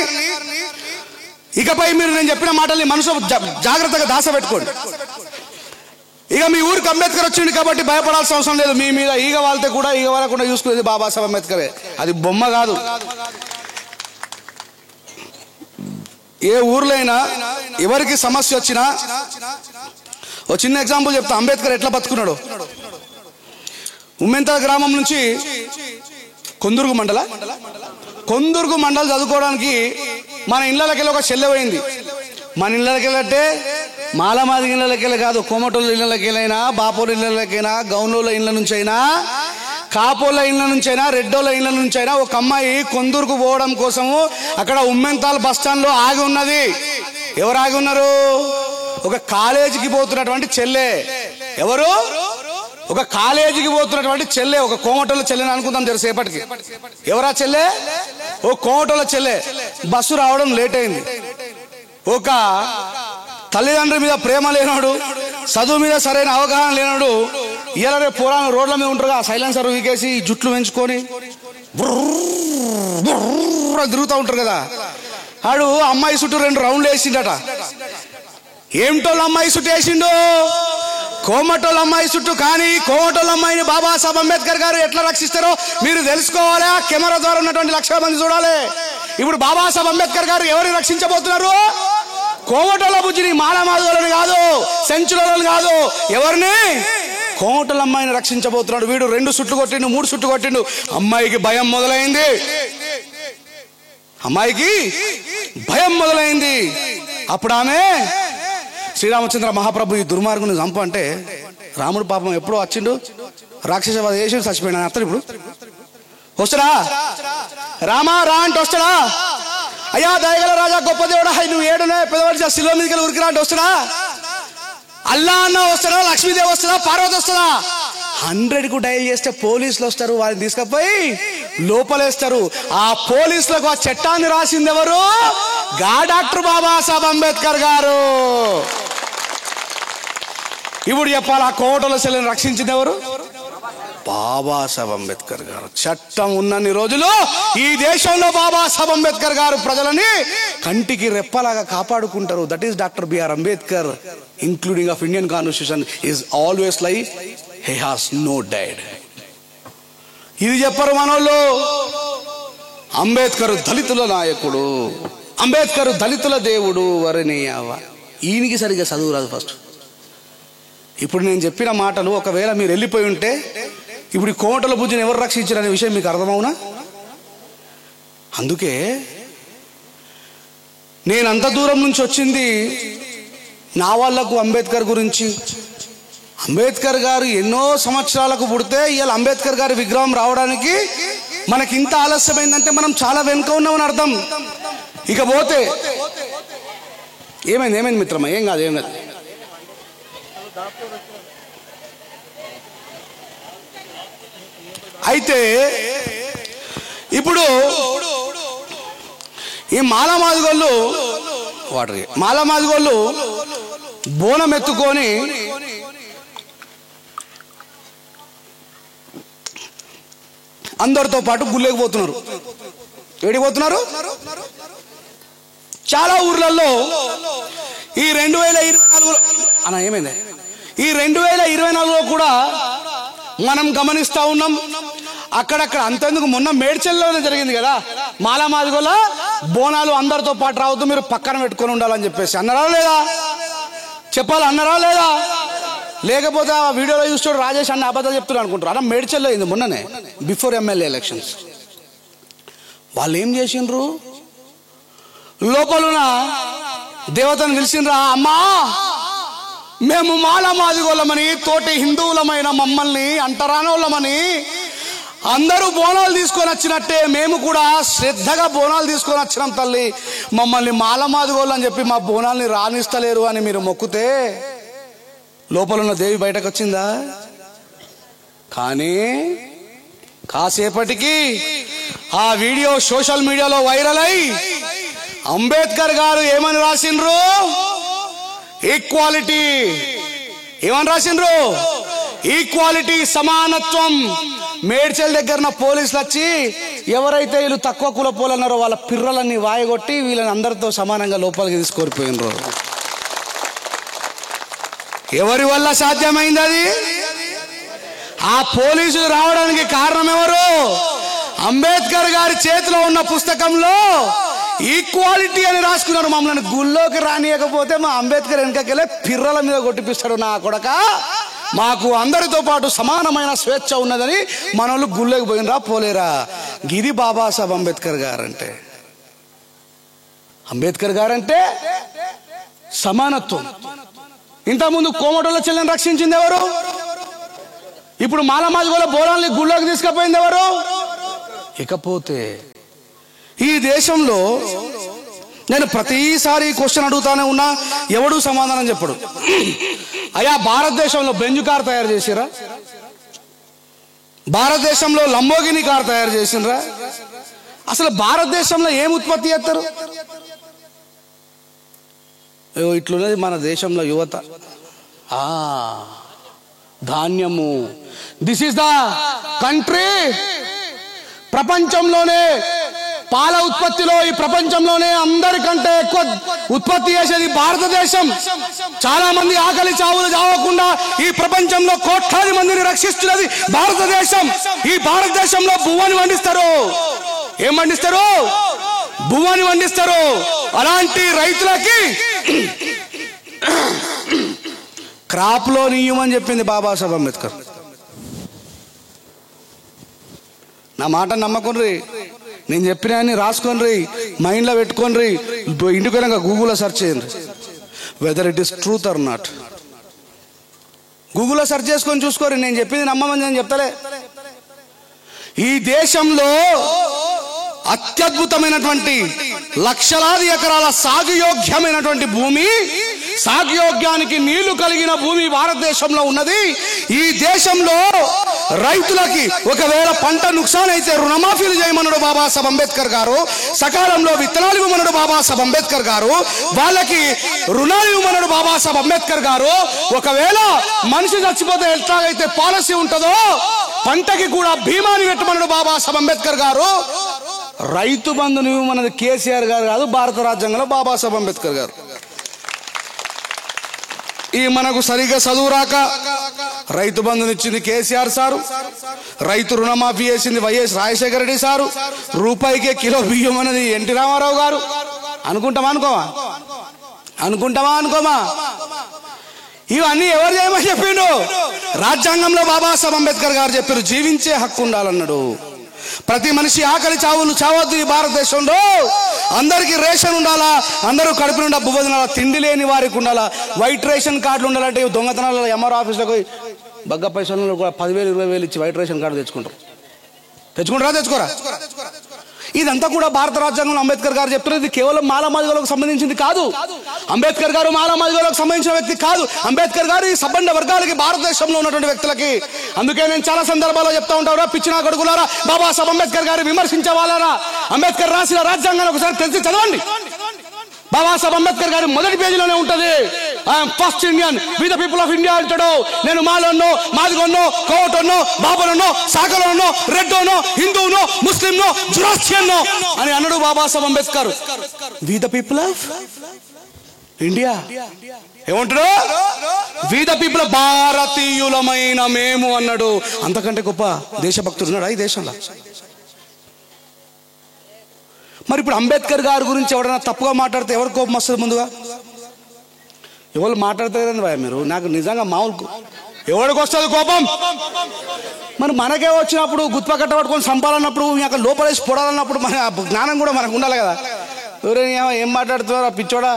ఇకపై మీరు నేను చెప్పిన మాటల్ని మనసులో జాగ్రత్తగా దాసపెట్టుకోండి. ఇక మీ ఊరికి అంబేద్కర్ వచ్చింది కాబట్టి భయపడాల్సిన అవసరం లేదు. మీ మీద ఈగ వాళ్తే కూడా ఈగ వాలకుండా చూసుకునేది బాబాసాహెబ్ అంబేద్కరే, అది బొమ్మ కాదు. ఏ ఊర్లో అయినా ఎవరికి సమస్య వచ్చినా ఓ చిన్న ఎగ్జాంపుల్ చెప్తా. అంబేద్కర్ ఎట్లా బతుకున్నాడు. ఉమ్మెంతల గ్రామం నుంచి కొందుర్గు మండలం చదువుకోవడానికి మన ఇళ్ళకెళ్ళి ఒక చెల్లె పోయింది. మన ఇళ్ళకెళ్ళంటే మాలమాది ఇళ్ళకెళ్ళి కాదు, కోమటోళ్ళ ఇళ్ళకెళ్ళైనా, బాపోళ్ళ ఇళ్ళకైనా, గౌన్లోళ్ళ ఇళ్ళ నుంచి అయినా, కాపోళ్ళ ఇళ్ళ నుంచి అయినా, రెడ్డోళ్ళ ఇళ్ళ నుంచి అయినా ఒక అమ్మాయి కొందూరుకు పోవడం కోసము అక్కడ ఉమ్మెంతాల్ బస్ స్టాండ్ లో ఆగి ఉన్నది. ఎవరు ఆగి ఉన్నారు? ఒక కాలేజీకి పోతున్నటువంటి చెల్లె. ఎవరు? ఒక కాలేజీకి పోతున్నటువంటి చెల్లె, ఒక కోమటోళ్ళ చెల్లెని అనుకుందాం తెరసేపటికి. ఎవరా చెల్లె? ఓ కోమటోళ్ళ చెల్లె. బస్సు రావడం లేట్ అయింది. ఒక తల్లిదండ్రుల మీద ప్రేమ లేనాడు, చదువు మీద సరైన అవగాహన లేనాడు, ఇలా రేపు పురాణం రోడ్ల మీద ఉంటారుగా, సైలెన్సర్ వీకేసి జుట్లు పెంచుకొని తిరుగుతూ ఉంటారు కదా. ఆడు అమ్మాయి చుట్టూ 2 రౌండ్లు వేసిండట. ఏమిటోళ్ళు అమ్మాయి చుట్టూ వేసిండు? కోమటోళ్ళ అమ్మాయి చుట్టూ. కానీ కోమటోళ్ళ అమ్మాయిని బాబాసాహెబ్ అంబేద్కర్ గారు ఎట్లా రక్షిస్తారో మీరు తెలుసుకోవాలి. ఆ కెమెరా ద్వారా ఉన్నటువంటి 1,00,000 మంది చూడాలి. ఇప్పుడు బాబాసాహెబ్ అంబేద్కర్ గారు ఎవరిని రక్షించబోతున్నారు? కోమటోళ్ళ బుజ్జిని, మాలమాధవులని కాదు, సెంచులను కాదు, ఎవరిని? కోమటోళ్ళ అమ్మాయిని రక్షించబోతున్నాడు. వీడు 2 సుట్లు కొట్టిండు, 3 సుట్లు కొట్టిండు. అమ్మాయికి భయం మొదలైంది. అప్పుడు ఆమె శ్రీరామచంద్ర మహాప్రభు ఈ దుర్మార్గుని చంపు అంటే, రాముడు పాపం ఎప్పుడో వచ్చిండు, రాక్షసవాద చేసి చచ్చిపోయినా. అతను ఇప్పుడు వస్తాడా? రామా రా అంటే వస్తాడా? అయ్యా దయగల రాజా గొప్ప దేవుడా, నువ్వు ఏడునే పెద్దవాడి శిలువ మీదకి ఉరికిరా అంటే వస్తాడా? అల్లా అన్న వస్తాడా? లక్ష్మీదేవి వస్తుందా? పార్వతి వస్తుందా? 100కు డయల్ చేస్తే పోలీసులు వస్తారు. వారిని తీసుకుపోయి లోపలేస్తారు. ఆ పోలీసులకు ఆ చట్టాన్ని రాసింది ఎవరు? డాక్టర్ బాబాసాహెబ్ అంబేద్కర్ గారు. ఇప్పుడు చెప్పాలి, ఆ కోటల చెల్లిని రక్షించింది ఎవరు? బాబాసాహెబ్ అంబేద్కర్ గారు. చట్టం ఉన్నన్ని రోజులు ఈ దేశంలో బాబాసాహెబ్ అంబేద్కర్ గారు ప్రజలని కంటికి రెప్పలాగా కాపాడుకుంటారు. That is doctor BR Ambedkar. Including of Indian constitution is always life, he has no died. ఇది చెప్పరు మనోళ్ళు. అంబేద్కర్ దళితుల నాయకుడు, అంబేద్కర్ దళితుల దేవుడు. వరనీయవ, ఈయనకి సరిగ్గా చదువు రాదు ఫస్ట్. ఇప్పుడు నేను చెప్పిన మాటలు ఒకవేళ మీరు వెళ్ళిపోయి ఉంటే ఇప్పుడు ఈ కోమటల బుజ్జిని ఎవరు రక్షించారనే విషయం మీకు అర్థమవునా? అందుకే నేను అంత దూరం నుంచి వచ్చింది నా వాళ్లకు అంబేద్కర్ గురించి. అంబేద్కర్ గారు ఎన్నో సంవత్సరాలకు పుడితే ఇవాళ అంబేద్కర్ గారి విగ్రహం రావడానికి మనకి ఇంత ఆలస్యమైందంటే మనం చాలా వెనుక ఉన్నామని అర్థం. ఇకపోతే ఏమైంది మిత్రమా? ఏం కాదు. అయితే ఇప్పుడు ఈ మాలమాదిగోళ్ళు బోనం ఎత్తుకొని అందరితో పాటు గుళ్ళకి పోతున్నారు. ఏడికి పోతున్నారు? చాలా ఊర్లలో ఈ 2024 అన్న ఏమైంది? ఈ 2024లో కూడా మనం గమనిస్తా ఉన్నాం. అక్కడక్కడ అంతెందుకు, మొన్న మేడ్చల్లోనే జరిగింది కదా, మాలమాదిగోళ్ళ బోనాలు అందరితో పాటు రావద్దు, మీరు పక్కన పెట్టుకొని ఉండాలని చెప్పేసి అన్నారా లేదా? చెప్పాలి, అన్నారా లేదా? లేకపోతే ఆ వీడియోలో చూస్తాడు రాజేష్ అన్న అబద్ధాలు చెప్తున్నారు అనుకుంటారు. అన్న మేడ్చల్లో అయింది మొన్ననే, బిఫోర్ ఎమ్మెల్యే ఎలక్షన్స్. వాళ్ళు ఏం చేసిండ్రు? లోపలున్న దేవతను పిలిచిండ్రా, అమ్మా మేము మాలమాదిగోళ్ళమని, తోటి హిందువులమైన మమ్మల్ని అంటరానోళ్ళమని అందరూ బోనాలు తీసుకొని వచ్చినట్టే మేము కూడా శ్రద్ధగా బోనాలు తీసుకొని వచ్చినాం తల్లి, మమ్మల్ని మాలమాదిగోళ్ళు అని చెప్పి మా బోనాల్ని రాణిస్తలేరు అని మీరు మొక్కుతే లోపలున్న దేవి బయటకు వచ్చిందా? కానీ కాసేపటికి ఆ వీడియో సోషల్ మీడియాలో వైరల్ అయి అంబేద్కర్ గారు ఏమని రాసిండ్రు? ఈక్వాలిటీ. ఏమని రాసిండ్రు? ఈక్వాలిటీ, సమానత్వం. మేడ్చల్ దగ్గర పోలీసులు వచ్చి ఎవరైతే వీళ్ళు తక్కువ కుల పోలన్నారో వాళ్ళ పిర్రలన్నీ వాయగొట్టి వీళ్ళని అందరితో సమానంగా లోపలికి తీసుకొనిపోయినరు. ఎవరి వల్ల సాధ్యమైంది అది? ఆ పోలీసులు రావడానికి కారణం ఎవరు? అంబేద్కర్ గారి చేతిలో ఉన్న పుస్తకంలో ఈక్వాలిటీ అని రాసుకున్నారు. మమ్మల్ని గుళ్ళోకి రానియకపోతే మా అంబేద్కర్ వెనకకెళ్ళే పిర్రల మీద కొట్టిపిస్తాడు నా కొడక, మాకు అందరితో పాటు సమానమైన స్వేచ్ఛ ఉన్నదని మనోళ్ళు గుళ్ళోకి పోయినరా పోలేరా? గిది బాబాసాహెబ్ అంబేద్కర్ గారంటే. అంబేద్కర్ గారంటే సమానత్వం. ఇంతకుముందు కోమటోళ్ళ చెల్లెని రక్షించింది ఎవరు? ఇప్పుడు మాలమాదిగోళ్ళ బోనాల్ని గుళ్ళోకి తీసుకుపోయింది ఎవరు? ఇకపోతే ఈ దేశంలో నేను ప్రతిసారి క్వశ్చన్ అడుగుతానే ఉన్నా, ఎవడు సమాధానం చెప్పడు. అయ్యా భారతదేశంలో బెంజ్ కార్ తయారు చేసిరా? భారతదేశంలో లంబోగిని కార్ తయారు చేసినరా? అసలు భారతదేశంలో ఏం ఉత్పత్తి చేస్తారు? ఇట్లున్నది మన దేశంలో యువత. ధాన్యము. దిస్ ఈస్ ద కంట్రీ, ప్రపంచంలోనే పాల ఉత్పత్తిలో ఈ ప్రపంచంలోనే అందరికంటే ఎక్కువ ఉత్పత్తి చేసేది భారతదేశం. చాలా మంది ఆకలి చావులు చావకుండా ఈ ప్రపంచంలో కోట్లాది మందిని రక్షిస్తున్నది భారతదేశం. ఈ భారతదేశంలో బువ్వని పండిస్తారు. ఏం పండిస్తారు? బువ్వని పండిస్తారు. అలాంటి రైతులకి క్రాప్ లోన్ ఇయ్యమని చెప్పింది బాబాసాహెబ్ అంబేద్కర్. నా మాట నమ్మకొనరి, నేను చెప్పిన రాసుకోండి, మైండ్లో పెట్టుకోండి, ఇంటికి వెళ్ళాక గూగుల్లో సెర్చ్ చేయండి whether it is truth or not. గూగుల్లో సెర్చ్ చేసుకొని చూసుకోరు. నేను చెప్పింది నమ్మమని నేను చెప్తలే. ఈ దేశంలో అత్యద్భుతమైనటువంటి లక్షలాది ఎకరాల సాగుయోగ్యమైనటువంటి భూమి సాగుయోగ్యానికి నీళ్లు కలిగిన భూమి భారతదేశంలో ఉన్నది. ఈ దేశంలో రైతులకి ఒకవేళ పంట నుక్సాన్ అయితే రుణమాఫీలు చేయమన్నాడు బాబాసాహెబ్ అంబేద్కర్ గారు. సకాలంలో విత్తనాలు ఇవ్వమన్నాడు బాబాసాహెబ్ అంబేద్కర్ గారు. వాళ్ళకి రుణాలు ఇవ్వమన్నాడు బాబాసాహెబ్ అంబేద్కర్ గారు. ఒకవేళ మనిషి చచ్చిపోతే ఎట్లాగైతే పాలసీ ఉంటుందో పంటకి కూడా బీమాని పెట్టమన్నాడు బాబాసాహెబ్ అంబేద్కర్ గారు. రైతు బంధుని ఇవ్వమన్నది కేసీఆర్ గారు కాదు, భారత రాజ్యాంగంలో బాబాసాహెబ్ అంబేద్కర్ గారు. ఈ మనకు సరిగ్గా చదువు రాక రైతు బంధునిచ్చింది కేసీఆర్ సారు, రైతు రుణమాఫీ చేసింది వైఎస్ రాజశేఖర రెడ్డి సారు, రూపాయికే కిలో బియ్యం అనేది ఎన్టీ రామారావు గారు. అనుకుంటామా అనుకోమా? ఇవన్నీ ఎవరు చేయమని చెప్పిండు? రాజ్యాంగంలో బాబాసాహెబ్ అంబేద్కర్ గారు చెప్పారు, జీవించే హక్కు ఉండాలన్నాడు. ప్రతి మనిషి ఆకలి చావులు చావద్దు. ఈ భారతదేశంలో అందరికీ రేషన్ ఉండాలా, అందరూ కడుపు నిండా బువ్వ తినాలా, తిండి లేని వారికి ఉండాలా, వైట్ రేషన్ కార్డులు ఉండాలంటే దొంగతనాలు ఎంఆర్ ఆఫీస్లోకి బగ్గ పైసలు 10,000 20,000 ఇచ్చి వైట్ రేషన్ కార్డు తెచ్చుకోరా? ఇదంతా కూడా భారత రాజ్యాంగంలో అంబేద్కర్ గారు చెప్తున్నారు. ఇది కేవలం మాలామాదిగలకు సంబంధించింది కాదు. అంబేద్కర్ గారు మాలామాదిగలకు సంబంధించిన వ్యక్తి కాదు. అంబేద్కర్ గారు ఈ సబ్బండ వర్గాలకి, భారతదేశంలో ఉన్నటువంటి వ్యక్తులకి. అందుకే నేను చాలా సందర్భాల్లో చెప్తా ఉంటారా, పిచ్చినా కొడుకులారా, బాబాసాహెబ్ అంబేద్కర్ గారు విమర్శించే వాళ్ళారా, అంబేద్కర్ రాసిన రాజ్యాంగాన్ని ఒకసారి తెలిసి చదవండి. బాబాసాహెబ్ అంబేద్కర్ గారి మొదటి పేజీలోనే ఉంటది, I'm first Indian we the people of India అంటాడు. నేను మాలోనో, మాదిగోనో, కోవటోనో, బాబలోనో, సాగలోనో, రెడ్డోనో, హిందువునో, ముస్లింనో, జురాస్టియన్నో అని అన్నాడు Babasaheb Ambedkar. We the people of India ఏమంటాడు? వి ద పీపుల్, భారతీయులమైన మేము అన్నాడు. అంతకంటే గొప్ప దేశభక్తుడు ఉన్నాడా ఈ దేశంలో? మరి ఇప్పుడు అంబేద్కర్ గారి గురించి ఎవరైనా తప్పుగా మాట్లాడితే ఎవరు కోపం వస్తుంది? ముందుగా ఎవరు మాట్లాడతారు భయ మీరు? నాకు నిజంగా మామూలు ఎవరికి వస్తుంది కోపం? మరి మనకే వచ్చినప్పుడు గుత్ప కట్టబట్టుకొని చంపాలన్నప్పుడు, అక్కడ లోపలేసి పొడాలన్నప్పుడు మన జ్ఞానం కూడా మనకు ఉండాలి కదా. ఎవరైనా ఏం మాట్లాడుతున్నారో పిచ్చోడా?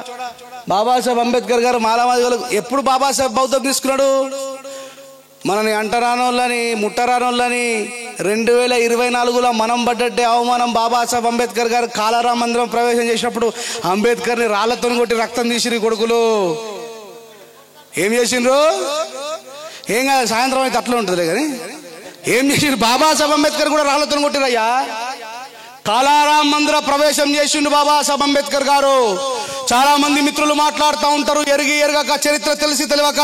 బాబాసాహెబ్ అంబేద్కర్ గారు మాలామాదిగలకు ఎప్పుడు బాబాసాహెబ్ బౌద్ధం తీసుకున్నాడు? మనని అంటరానోళ్ళని ముట్టరానోళ్ళని 2024లో మనం పడ్డట్టే అవమానం బాబాసాహెబ్ అంబేద్కర్ గారు కాలారా మందిరం ప్రవేశం చేసినప్పుడు అంబేద్కర్ని రాళ్లతో కొట్టి రక్తం తీసిరి కొడుకులు. ఏం చేసిండ్రు? ఏం కాదు, సాయంత్రం అయితే అట్లా ఉంటుంది కానీ ఏం చేసిండ్రు? బాబాసాహెబ్ అంబేద్కర్ కూడా రాళ్లతో కొట్టిరయ్యా. కాలారాం మందిర ప్రవేశం చేసిండు బాబాసాహెబ్ అంబేద్కర్ గారు. చాలా మంది మిత్రులు మాట్లాడుతూ ఉంటారు, ఎరగక చరిత్ర తెలిసి తెలియక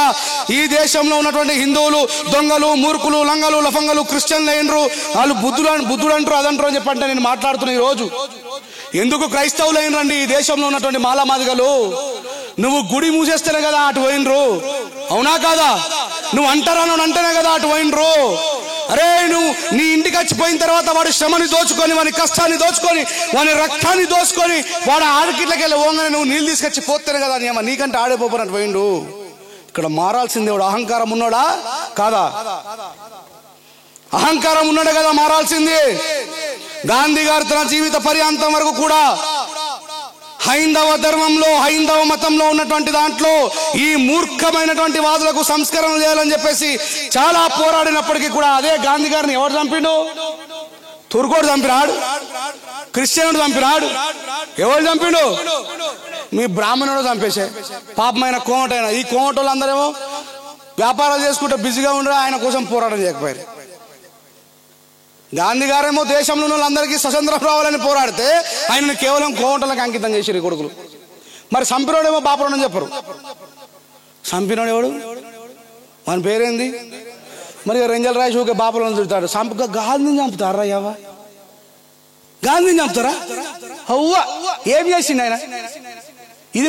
ఈ దేశంలో ఉన్నటువంటి హిందువులు దొంగలు, మూర్ఖులు, లంగలు, లఫంగలు, క్రిస్టియన్లు అయినరు, వాళ్ళు బుద్ధుడు అంటారు, అదంటారు అని చెప్పంటే నేను మాట్లాడుతున్నా ఈ రోజు. ఎందుకు క్రైస్తవులు అయినరండి ఈ దేశంలో ఉన్నటువంటి మాలామాదిగలు? నువ్వు గుడి మూసేస్తేనే కదా అటు పోయినరు, అవునా కాదా? నువ్వు అంటారా అంటేనే కదా అటు పోయినరు. అరే నువ్వు నీ ఇంటికి వచ్చిపోయిన తర్వాత వాడి శ్రమని దోచుకొని, వాని కష్టాన్ని దోచుకొని, వాని రక్తాన్ని దోచుకొని, వాడు ఆడకిట్లకి వెళ్ళి ఓంగని నువ్వు నీళ్ళు తీసుకొచ్చి పోతేనే కదా నీకంటే ఆడేపోయినట్టు పోయిండు. ఇక్కడ మారాల్సింది ఎవడు? అహంకారం ఉన్నాడా కాదా? అహంకారం ఉన్నాడే కదా మారాల్సింది. గాంధీ గారు తన జీవిత పర్యాంతం వరకు కూడా హైందవ ధర్మంలో, హైందవ మతంలో ఉన్నటువంటి దాంట్లో ఈ మూర్ఖమైనటువంటి వాదులకు సంస్కరణ చేయాలని చెప్పేసి చాలా పోరాడినప్పటికీ కూడా అదే గాంధీ గారిని ఎవరు చంపిండు? తుర్కోడు చంపినాడు, క్రిస్టియనుడు చంపినాడు. ఎవరు చంపిండు? మీ బ్రాహ్మణుడు చంపేసే పాపమైన కోమటైన. ఈ కోమటోళ్ళు అందరేమో వ్యాపారాలు చేసుకుంటే బిజీగా ఉండరు, ఆయన కోసం పోరాటం చేయకపోయారు. గాంధీ గారేమో దేశంలో ఉన్న వాళ్ళందరికీ స్వతంత్రం రావాలని పోరాడితే ఆయనను కేవలం కోమటలకు అంకితం చేసిరు కొడుకులు. మరి చంపినోడేమో బాపరోడని చెప్పరు. చంపినోడు ఎవడు? మన పేరేంది? మరి రెంజల్ రాజు ఊకే బాపరోని తిడతాడు. గాంధీని చంపుతారా? అయ్యావా గాంధీని చంపుతారా? అవ్వ ఏం చేసిండు ఆయన? ఇది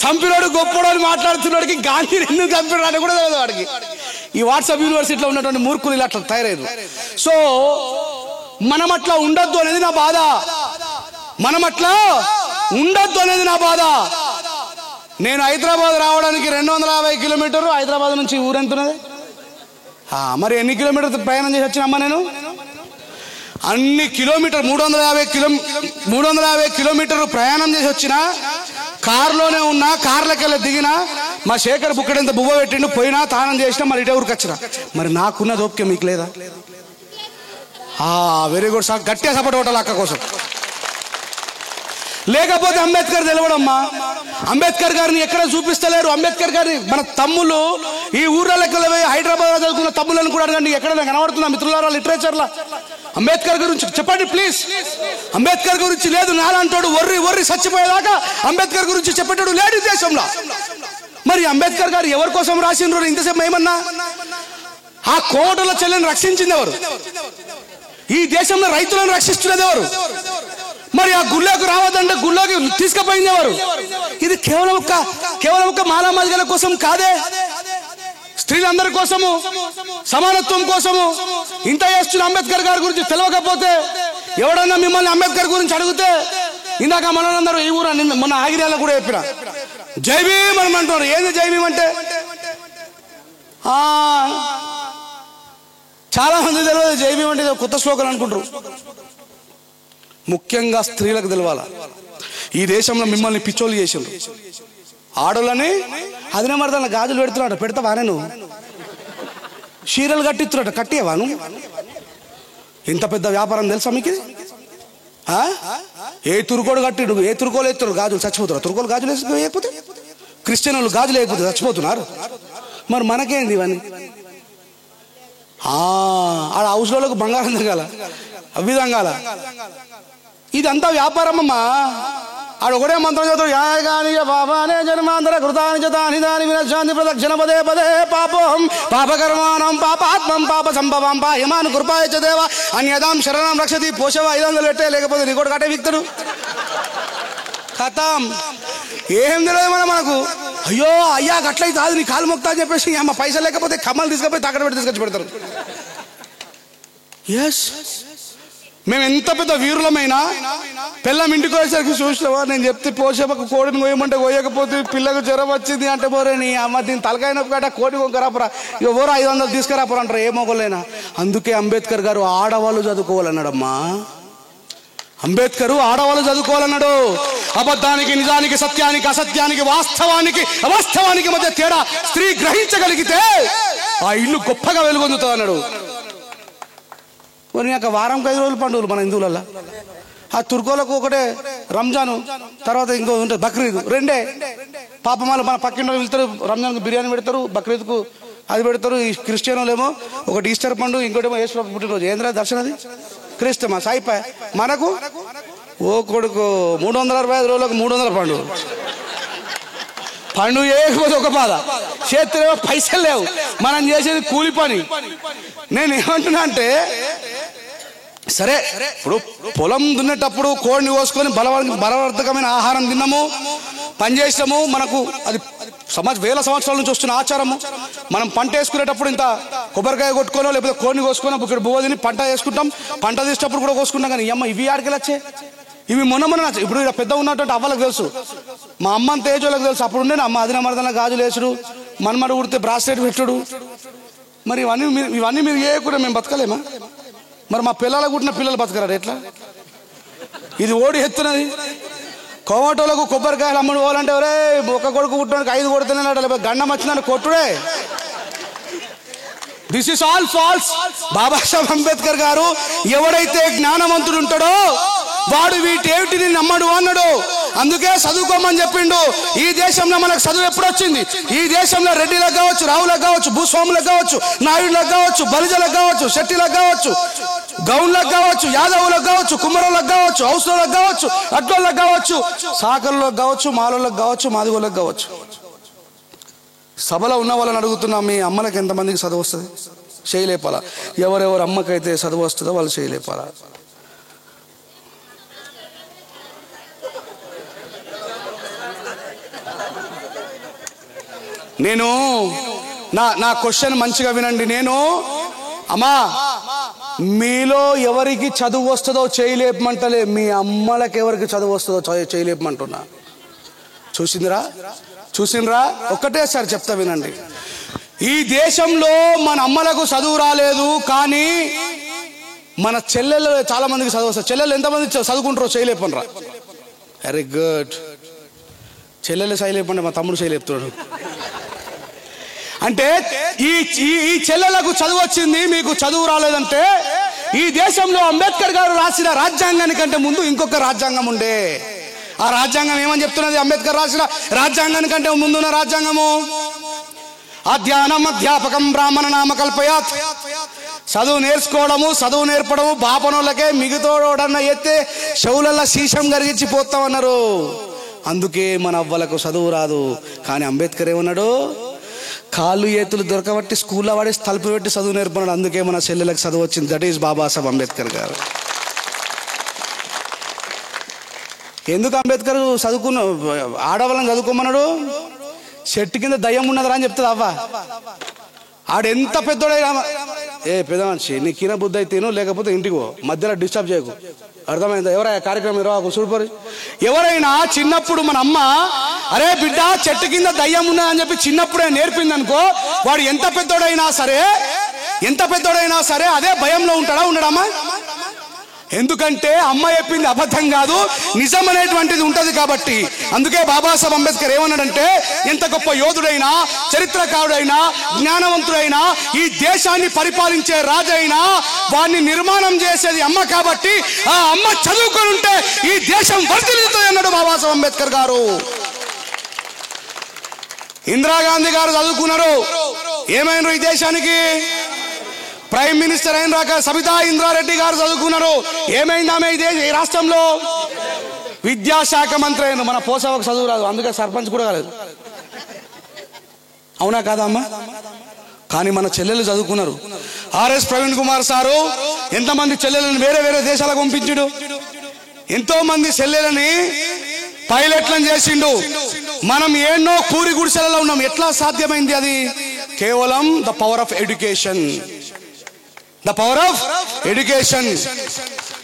చంపినోడు గొప్పడు అని మాట్లాడుతున్నాడికి గాంధీని ఎందుకు చంపినాడు అని కూడా తెలియదు వాడికి. ఈ వాట్సాప్ యూనివర్సిటీలో ఉన్నటువంటి మూర్ఖులు ఇలా అట్లా తయారయ్యారు. సో మనం అట్లా ఉండొద్దు అనేది నా బాధ. మనం అట్లా ఉండొద్దు అనేది నా బాధ. నేను హైదరాబాద్ రావడానికి 250 కిలోమీటర్లు. హైదరాబాద్ నుంచి ఊరెంతున్నది? మరి ఎన్ని కిలోమీటర్లు ప్రయాణం చేసి వచ్చినమ్మా నేను? అన్ని కిలోమీటర్ 350 కిలోమీటర్లు ప్రయాణం చేసి వచ్చినా, కారులోనే ఉన్నా, కార్లకి వెళ్ళి దిగినా, మా శేఖర్ బుక్కడంత బువ్వ పెట్టిండు, పోయినా తానం చేసినా, మరి ఇటే ఊరికి వచ్చినా. మరి నాకున్న ఓపిక మీకు లేదా? వెరీ గుడ్ సార్, గట్టిగా సపోర్ట్ కొట్టాలి అక్క కోసం. లేకపోతే అంబేద్కర్ తెలవడమ్మా. అంబేద్కర్ గారిని ఎక్కడ చూపిస్తలేరు. అంబేద్కర్ గారిని మన తమ్ముళ్ళు ఈ ఊర్లకి హైదరాబాద్ చదువుకున్న తమ్ములను కూడా అడగండి, ఎక్కడ కనబడుతున్నా మిత్రులారా లిటరేచర్లో అంబేద్కర్ గురించి చెప్పండి ప్లీజ్. అంబేద్కర్ గురించి లేదు. నాలంటాడు ఒర్రి చచ్చిపోయేదాకా అంబేద్కర్ గురించి చెప్పేటాడు లేడు దేశంలో. మరి అంబేద్కర్ గారు ఎవరి కోసం రాసిండ్రు ఇంతసేపు ఏమన్నా? ఆ కోటల చెల్లెని రక్షించింది ఎవరు? ఈ దేశంలో రైతులను రక్షిస్తున్నది ఎవరు? మరి ఆ గుళ్ళోకి రావద్దంటే గుళ్ళోకి తీసుకుపోయింది ఎవరు? ఇది కేవలం ఒక మాలామాదిగల కోసం కాదే, స్త్రీలందరి కోసము, సమానత్వం కోసము ఇంత చేస్తున్న అంబేద్కర్ గారి గురించి తెలియకపోతే ఎవడన్నా మిమ్మల్ని అంబేద్కర్ గురించి అడిగితే, ఇందాక మనందరూ ఈ ఊరు మొన్న ఆగిరియాలో కూడా చెప్పిన జై భీమ్ అని అంటున్నారు. ఏంది జై భీమ్ అంటే? చాలా మంది తెలియదు జై భీమ్ అంటే కొత్త శ్లోకం అనుకుంటారు. ముఖ్యంగా స్త్రీలకు తెలవాల. ఈ దేశంలో మిమ్మల్ని పిచ్చోళ్ళు చేసిండ్రు. ఆడోళ్ళని అదినే మరదల గాజులు పెడుతున్నాడు, పెడతావా? నేను చీరలు కట్టిస్తున్నాడు, కట్టేవాను. ఇంత పెద్ద వ్యాపారం తెలుసా మీకు? ఏ తురుకోడు కట్టిడు, ఏ తురుకోలు ఎత్తురు గాజులు చచ్చిపోతున్నారు. తురుకోలు గాజులు వేయకపోతే, క్రిస్టియన్ వాళ్ళు గాజులు వేయకపోతే చచ్చిపోతున్నారు. మరి మనకేంది ఇవన్నీ? ఆడ హౌస్లోకి బంగారం దిగాల, అవి దంగాల. ఇదంతా వ్యాపారం అమ్మా. ఆడు ఒకటే మంత్రం చదువు, యాగాని పాపానే జన్మాంతర కృతాని చతాని దాని వినశాంతి ప్రదక్షిణ పదే పదే పాపోహం పాపకర్మాణం పాపాత్మం పాప సంభవం పాయమాను కృపాయ చ దేవ అన్యదాం శరణం రక్షతి. పోషవ 500 పెట్టే, లేకపోతే నీకోటి కట్టే విక్తడు. కథం ఏం తెలియదు మనకు. అయ్యో అయ్యా అట్లయితే అది నీ కాలు మొక్తా అని చెప్పేసి అమ్మ పైసలు లేకపోతే కమ్మలు తీసుకపోయి తాకడ పెట్టి తీసుకొచ్చి పెడతారు. ఎస్, మేము ఎంత పెద్ద వీరులమైనా పిల్లం ఇంటికి వచ్చేసరికి చూసినావా, నేను చెప్తే పోసేపకు కోడిని కోయమంటే కోయకపోతే పిల్లకు జ్వరం వచ్చింది అంటే పోరే నీ అమ్మ దీన్ని తలకాయ నొప్పి గట్ట కోడి కొంకరాపురా, ఎవరో 500 తీసుకురాపురా అంటారు. ఏ మొగలైనా. అందుకే అంబేద్కర్ గారు ఆడవాళ్ళు చదువుకోవాలన్నాడమ్మా. అంబేద్కర్ ఆడవాళ్ళు చదువుకోవాలన్నాడు. అబద్ధానికి నిజానికి, సత్యానికి అసత్యానికి, వాస్తవానికి అవాస్తవానికి మధ్య తేడా స్త్రీ గ్రహించగలిగితే ఆ ఇల్లు గొప్పగా వెలుగొందుతుంది అన్నాడు. కొన్ని యొక్క వారంకి 5 రోజులు పండుగలు మన హిందువులలో. ఆ తుర్కోలకు ఒకటే రంజాను, తర్వాత ఇంకో ఉంటుంది బక్రీద్, రెండే. పాపమాలు మన పక్కింటి వెళ్తారు, రంజాన్కు బిర్యానీ పెడతారు, బక్రీద్కు అది పెడతారు. ఈ క్రిస్టియన్లు ఏమో ఒకటి ఈస్టర్ పండుగ, ఇంకోటేమో యేసు పుట్టినరోజు. ఏంద్రా దర్శనది క్రిస్టమస్ అయిపోయి. మనకు ఓ కొడుకు 365 రోజులకు 300 పండుగ. పండుగ చేయకపోతే ఒక బాధ, చేతిలో పైసలు లేవు, మనం చేసేది కూలి పని. నేను ఏమంటున్నా అంటే, సరే ఇప్పుడు పొలం దున్నేటప్పుడు కోడిని కోసుకొని బలవర్ధకమైన ఆహారం తిన్నాము, పనిచేసాము. మనకు అది వేల సంవత్సరాల నుంచి వస్తున్న ఆచారము. మనం పంట వేసుకునేటప్పుడు ఇంత కొబ్బరికాయ కొట్టుకోనో లేకపోతే కోడిని కోసుకొని ఇక్కడ బువ్వ తిని పంట వేసుకుంటాం. పంట తీసేటప్పుడు కూడా కోసుకుంటాం. కానీ అమ్మ ఇవి ఆడికెళ్ళి వచ్చే, ఇవి మొన్న ఇప్పుడు ఇక్కడ పెద్ద ఉన్నటువంటి అవ్వలకు తెలుసు, మా అమ్మ అంత ఏజోళ్ళకి తెలుసు. అప్పుడు ఉండే అమ్మ అదిన మరదన గాజులు వేసుడు, మన్మడు ఉడితే బ్రాస్లెట్ పెట్టుడు. మరి ఇవన్నీ మీరు చేయకుండా మేము బతకలేమా? మరి మా పిల్లలకు పుట్టిన పిల్లలు బతకరాడు ఎట్లా? ఇది ఓడి ఎత్తున్నది. కోమటోళ్ళకు కొబ్బరికాయలు అమ్ముడు పోవాలంటే ఎవరే ఒక కొడుకు పుట్టినకి 5 కొడుతున్నాడు, లేకపోతే గండం వచ్చిందని కొట్టుడే. This is all false. Babasaheb Ambedkar garu ఎవడైతే జ్ఞానవంతుడు ఉంటాడో వాడు వీటేమిటిని నమ్మడు అన్నాడు. అందుకే చదువుకోమని చెప్పిండు. ఈ దేశంలో మనకు చదువు ఎప్పుడు వచ్చింది? ఈ దేశంలో రెడ్డిలకు కావచ్చు, రావులకు కావచ్చు, భూస్వాములకు కావచ్చు, నాయుడులకు కావచ్చు, బలిజలకు కావచ్చు, శెట్టిలకు కావచ్చు, గౌన్లకు కావచ్చు, యాదవులకు కావచ్చు, కుమ్మరులకు కావచ్చు, హౌస్లకు కావచ్చు, అడ్డోళ్ళకు కావచ్చు, సాకర్లకు కావచ్చు, మాలోళ్ళకు కావచ్చు, మాదిగోళ్ళకు కావచ్చు. సభలో ఉన్న వాళ్ళని అడుగుతున్నా, మీ అమ్మలకు ఎంతమందికి చదువు వస్తుంది? చేయలేపాలా. ఎవరెవరు అమ్మకైతే చదువు వస్తుందో వాళ్ళు చేయలేపాలా. నేను నా క్వశ్చన్ మంచిగా వినండి. నేను అమ్మా మీలో ఎవరికి చదువు వస్తుందో చేయలేపమంటలే, మీ అమ్మలకు ఎవరికి చదువు వస్తుందో చేయలేపమంటున్నా. చూసిండ్రా? ఒక్కటేసారి చెప్తా వినండి. ఈ దేశంలో మన అమ్మలకు చదువు రాలేదు, కానీ మన చెల్లెళ్ళు చాలా మందికి చదువు వస్తుంది. చెల్లెళ్ళు ఎంతమంది చదువుకుంటారో చేయలేపనరా? Very good. చెల్లెళ్ళు చేయలేపండి, మా తమ్ముడు చేయలేపుతున్నాడు. అంటే ఈ చెల్లెలకు చదువు వచ్చింది, మీకు చదువు రాలేదంటే ఈ దేశంలో అంబేద్కర్ గారు రాసిన రాజ్యాంగానికంటే ముందు ఇంకొక రాజ్యాంగం ఉండే. ఆ రాజ్యాంగం ఏమని చెప్తున్నది? అంబేద్కర్ రాసిన రాజ్యాంగానికంటే ముందున్న రాజ్యాంగము అధ్యానం అధ్యాపకం బ్రాహ్మణ నామ కల్పయాత్. చదువు నేర్చుకోవడము, చదువు నేర్పడము బాపనోళ్ళకే, మిగతాడన్నా ఎత్తే చెవులల్లా శీషం కరిగించి పోతామన్నారు. అందుకే మన అవ్వలకు చదువు రాదు. కానీ అంబేద్కర్ ఏమన్నాడు? కాళ్ళు చేతులు దొరకబట్టి స్కూల్లో వాడేసి తలుపు పెట్టి చదువు నేర్పన్నాడు. అందుకే మన చెల్లెలకు చదువు వచ్చింది. దట్ ఈస్ బాబాసాహెబ్ అంబేద్కర్ గారు. ఎందుకు అంబేద్కర్ చదువుకున్న ఆడవాళ్ళని చదువుకోమన్నాడు? చెట్టు కింద దయ్యం ఉన్నదరా అని చెప్తుంది అవ్వ. ఆడెంత పెద్దోడైనా, ఏ పెద్ద మనిషి నీ కిన బుద్ధి అయితేను, లేకపోతే ఇంటికి పో, మధ్యలో డిస్టర్బ్ చేయకు, అర్థమైందా? ఎవరైనా కార్యక్రమం ఇరవకు చూడిపోరు. ఎవరైనా చిన్నప్పుడు మన అమ్మ అరే బిడ్డ చెట్టు కింద దయ్యం ఉన్నదని చెప్పి చిన్నప్పుడే నేర్పింది అనుకో, వాడు ఎంత పెద్దోడైనా సరే అదే భయంలో ఉంటాడా? ఉండడమ్మా? ఎందుకంటే అమ్మ చెప్పింది అబద్ధం కాదు, నిజం అనేటువంటిది ఉంటది కాబట్టి. అందుకే బాబాసాహెబ్ అంబేద్కర్ ఏమన్నాడంటే, ఎంత గొప్ప యోధుడైనా, చరిత్రకారుడైనా, జ్ఞానవంతుడైనా, ఈ దేశాన్ని పరిపాలించే రాజైనా వాడిని నిర్మాణం చేసేది అమ్మ కాబట్టి ఆ అమ్మ చదువుకొని ఉంటే ఈ దేశం వర్ధిల్లుతుంది అన్నాడు బాబాసాహెబ్ అంబేద్కర్ గారు. ఇందిరాగాంధీ గారు చదువుకున్నారు, ఏమైనారు ఈ దేశానికి? ప్రైమ్ మినిస్టర్ అయిన రాక సబితా ఇంద్రారెడ్డి గారు చదువుకున్నారు, ఏమైంది ఆమె ఈ రాష్ట్రంలో? విద్యాశాఖ మంత్రి అయిన. మన పోసవకు చదువు రాదు, అందుకే సర్పంచ్ కూడా కాలేదు. అవునా కాదా అమ్మా? కానీ మన చెల్లెలు చదువుకున్నారు. ఆర్ఎస్ ప్రవీణ్ కుమార్ సారు ఎంతమంది చెల్లెలను వేరే వేరే దేశాలకు పంపించుడు, ఎంతో మంది చెల్లెలని పైలట్లను చేసిండు. మనం ఎన్నో పూరి గుడిసెలలో ఉన్నాం. ఎట్లా సాధ్యమైంది అది? కేవలం the power of education. The power of education.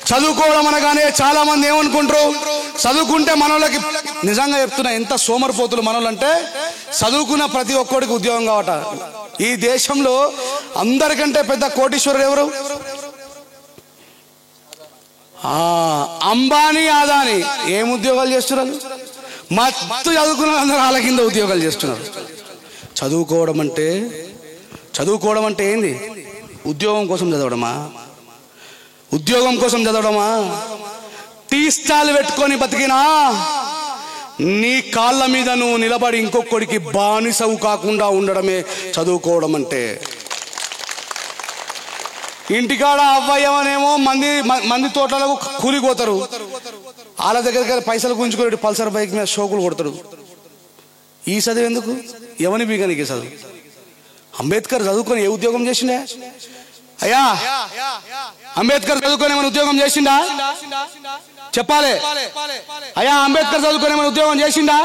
చదువుకోవడం అనగానే చాలా మంది ఏమనుకుంటారు, చదువుకుంటే మనోళ్ళకి, నిజంగా చెప్తున్నా ఎంత సోమరిపోతులు మనోళ్ళంటే, చదువుకున్న ప్రతి ఒక్కడికి ఉద్యోగం కావట. ఈ దేశంలో అందరికంటే పెద్ద కోటీశ్వరుడు ఎవరు? అంబానీ, అదానీ. ఏం ఉద్యోగాలు చేస్తున్నారు? మత్తు చదువుకున్న అందరూ వాళ్ళ కింద ఉద్యోగాలు చేస్తున్నారు. చదువుకోవడం అంటే ఏంది? ఉద్యోగం కోసం చదవడమా? టీ స్టాల్ పెట్టుకొని బతికినా నీ కాళ్ళ మీద నువ్వు నిలబడి ఇంకొకడికి బానిసవు కాకుండా ఉండడమే చదువుకోవడం అంటే. ఇంటికాడ అవ్వయ్యమనేమో మంది తోటలకు కూలిపోతారు, వాళ్ళ దగ్గర పైసలు గుంజుకొని పల్సర్ బైక్ మీద షోకులు కొడతాడు. ఈ చదువు ఎందుకు? ఎవని బీగనికి చదువు? అంబేద్కర్ చదువుకొని ఏ ఉద్యోగం చేసిండే? అయ్యా, అంబేద్కర్ చదువుకొని ఏమైనా ఉద్యోగం చేసిండా? చెప్పాలి. అయ్యా, అంబేద్కర్ చదువుకొని ఏమైనా ఉద్యోగం చేసిండా?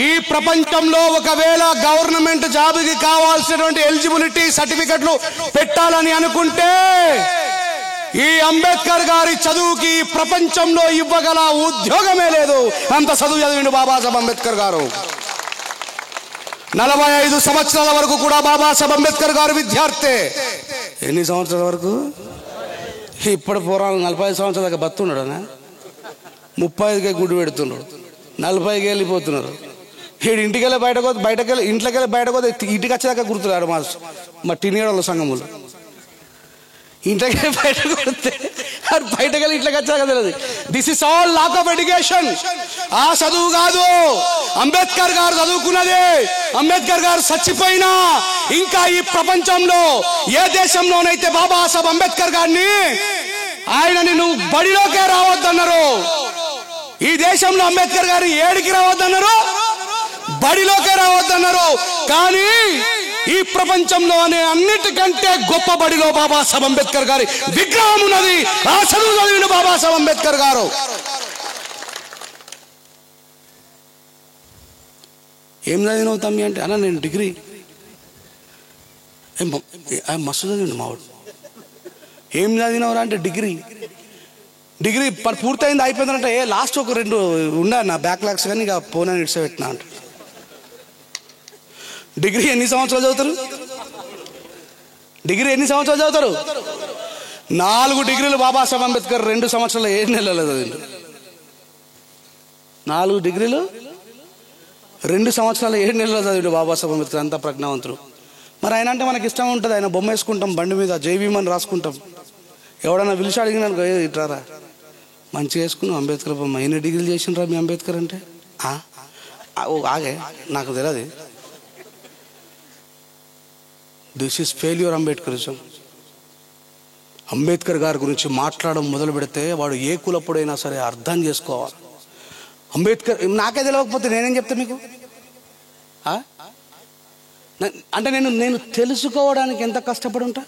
ఈ ప్రపంచంలో ఒకవేళ గవర్నమెంట్ జాబ్కి కావాల్సినటువంటి ఎలిజిబిలిటీ సర్టిఫికెట్లు పెట్టాలని అనుకుంటే ఈ అంబేద్కర్ గారి చదువుకి ప్రపంచంలో ఇవ్వగల ఉద్యోగమే లేదు. అంత చదువు చదివిండు బాబాసాహెబ్ అంబేద్కర్ గారు. 45 సంవత్సరాల వరకు కూడా బాబాసాహెబ్ అంబేద్కర్ గారు విద్యార్థి. ఎన్ని సంవత్సరాల వరకు? ఇప్పుడు పూర్వం 45 సంవత్సరాల దాకా బతున్నాడు. 35కే గుడ్డు పెడుతున్నాడు, 40కి వెళ్ళిపోతున్నారు. వీడు ఇంటికెళ్ళి ఇంట్లోకి ఇంటికి వచ్చేదాకా గుర్తురాడు. మా టీనేళ్ళ సంఘములు ఇంట్లోకి బయటకు వస్తే బయటకెళ్ళి ఇంట్లోకి వచ్చాక తెలియదు. This is all lack of education. ఆ చదువు కాదు అంబేద్కర్ గారు చదువుకున్నదే. అంబేద్కర్ గారు చచ్చిపోయినా ఇంకా ఈ ప్రపంచంలో ఏ దేశంలోనైతే బాబాసాహెబ్ అంబేద్కర్ గారిని ఆయనని నువ్వు బడిలోకే రావద్దన్నారు, ఈ దేశంలో అంబేద్కర్ గారు ఏడికి రావద్దన్నారు, బడిలోకే రావద్దన్నారు. కానీ ఈ ప్రపంచంలోనే అన్నిటికంటే గొప్ప బడిలో బాబాసాహెబ్ అంబేద్కర్ గారి విగ్రహం ఉన్నది. ఆ చదువు చదివిన బాబాసాహెబ్ అంబేద్కర్ గారు. ఏం చదివినావు తమ్మి అంటే, అన్న నేను డిగ్రీ. మస్తు చదివిండు మావాడు. ఏం చదివినవరా అంటే డిగ్రీ పూర్తయింది, అయిపోయిందంటే లాస్ట్ ఒక 2 ఉన్నా నా బ్యాక్లాగ్స్, కానీ ఇక పోనా ఇడ్సపెట్టినా అంట. డిగ్రీ ఎన్ని సంవత్సరాలు చదువుతారు? 4 డిగ్రీలు బాబాసాహెబ్ అంబేద్కర్ 2 సంవత్సరాలు 7 నెలలు చదివిండు. 4 డిగ్రీలు 2 సంవత్సరాలు 7 నెలలు చదివిండు బాబాసాహెబ్ అంబేద్కర్. అంత ప్రజ్ఞావంతుడు. మరి ఆయన అంటే మనకి ఇష్టం ఉంటుంది. ఆయన బొమ్మ వేసుకుంటాం, బండి మీద జై భీమ్ అని రాసుకుంటాం. ఎవడన్నా పిలిచి అడిగినానుకో ఇట్రారా మంచిగా వేసుకున్నావు అంబేద్కర్ బొమ్మ. ఎన్ని డిగ్రీలు చేసిండ్రా మీ అంబేద్కర్ అంటే? ఆగే, నాకు తెలియదు. This is failure Ambedkarism. Ambedkar గారి గురించి మాట్లాడడం మొదలు పెడితే వాడు ఏ కులప్పుడైనా సరే అర్థం చేసుకోవాలి. అంబేద్కర్ నాకే తెలియకపోతే నేనేం చెప్తా మీకు? అంటే నేను తెలుసుకోవడానికి ఎంత కష్టపడి ఉంటా,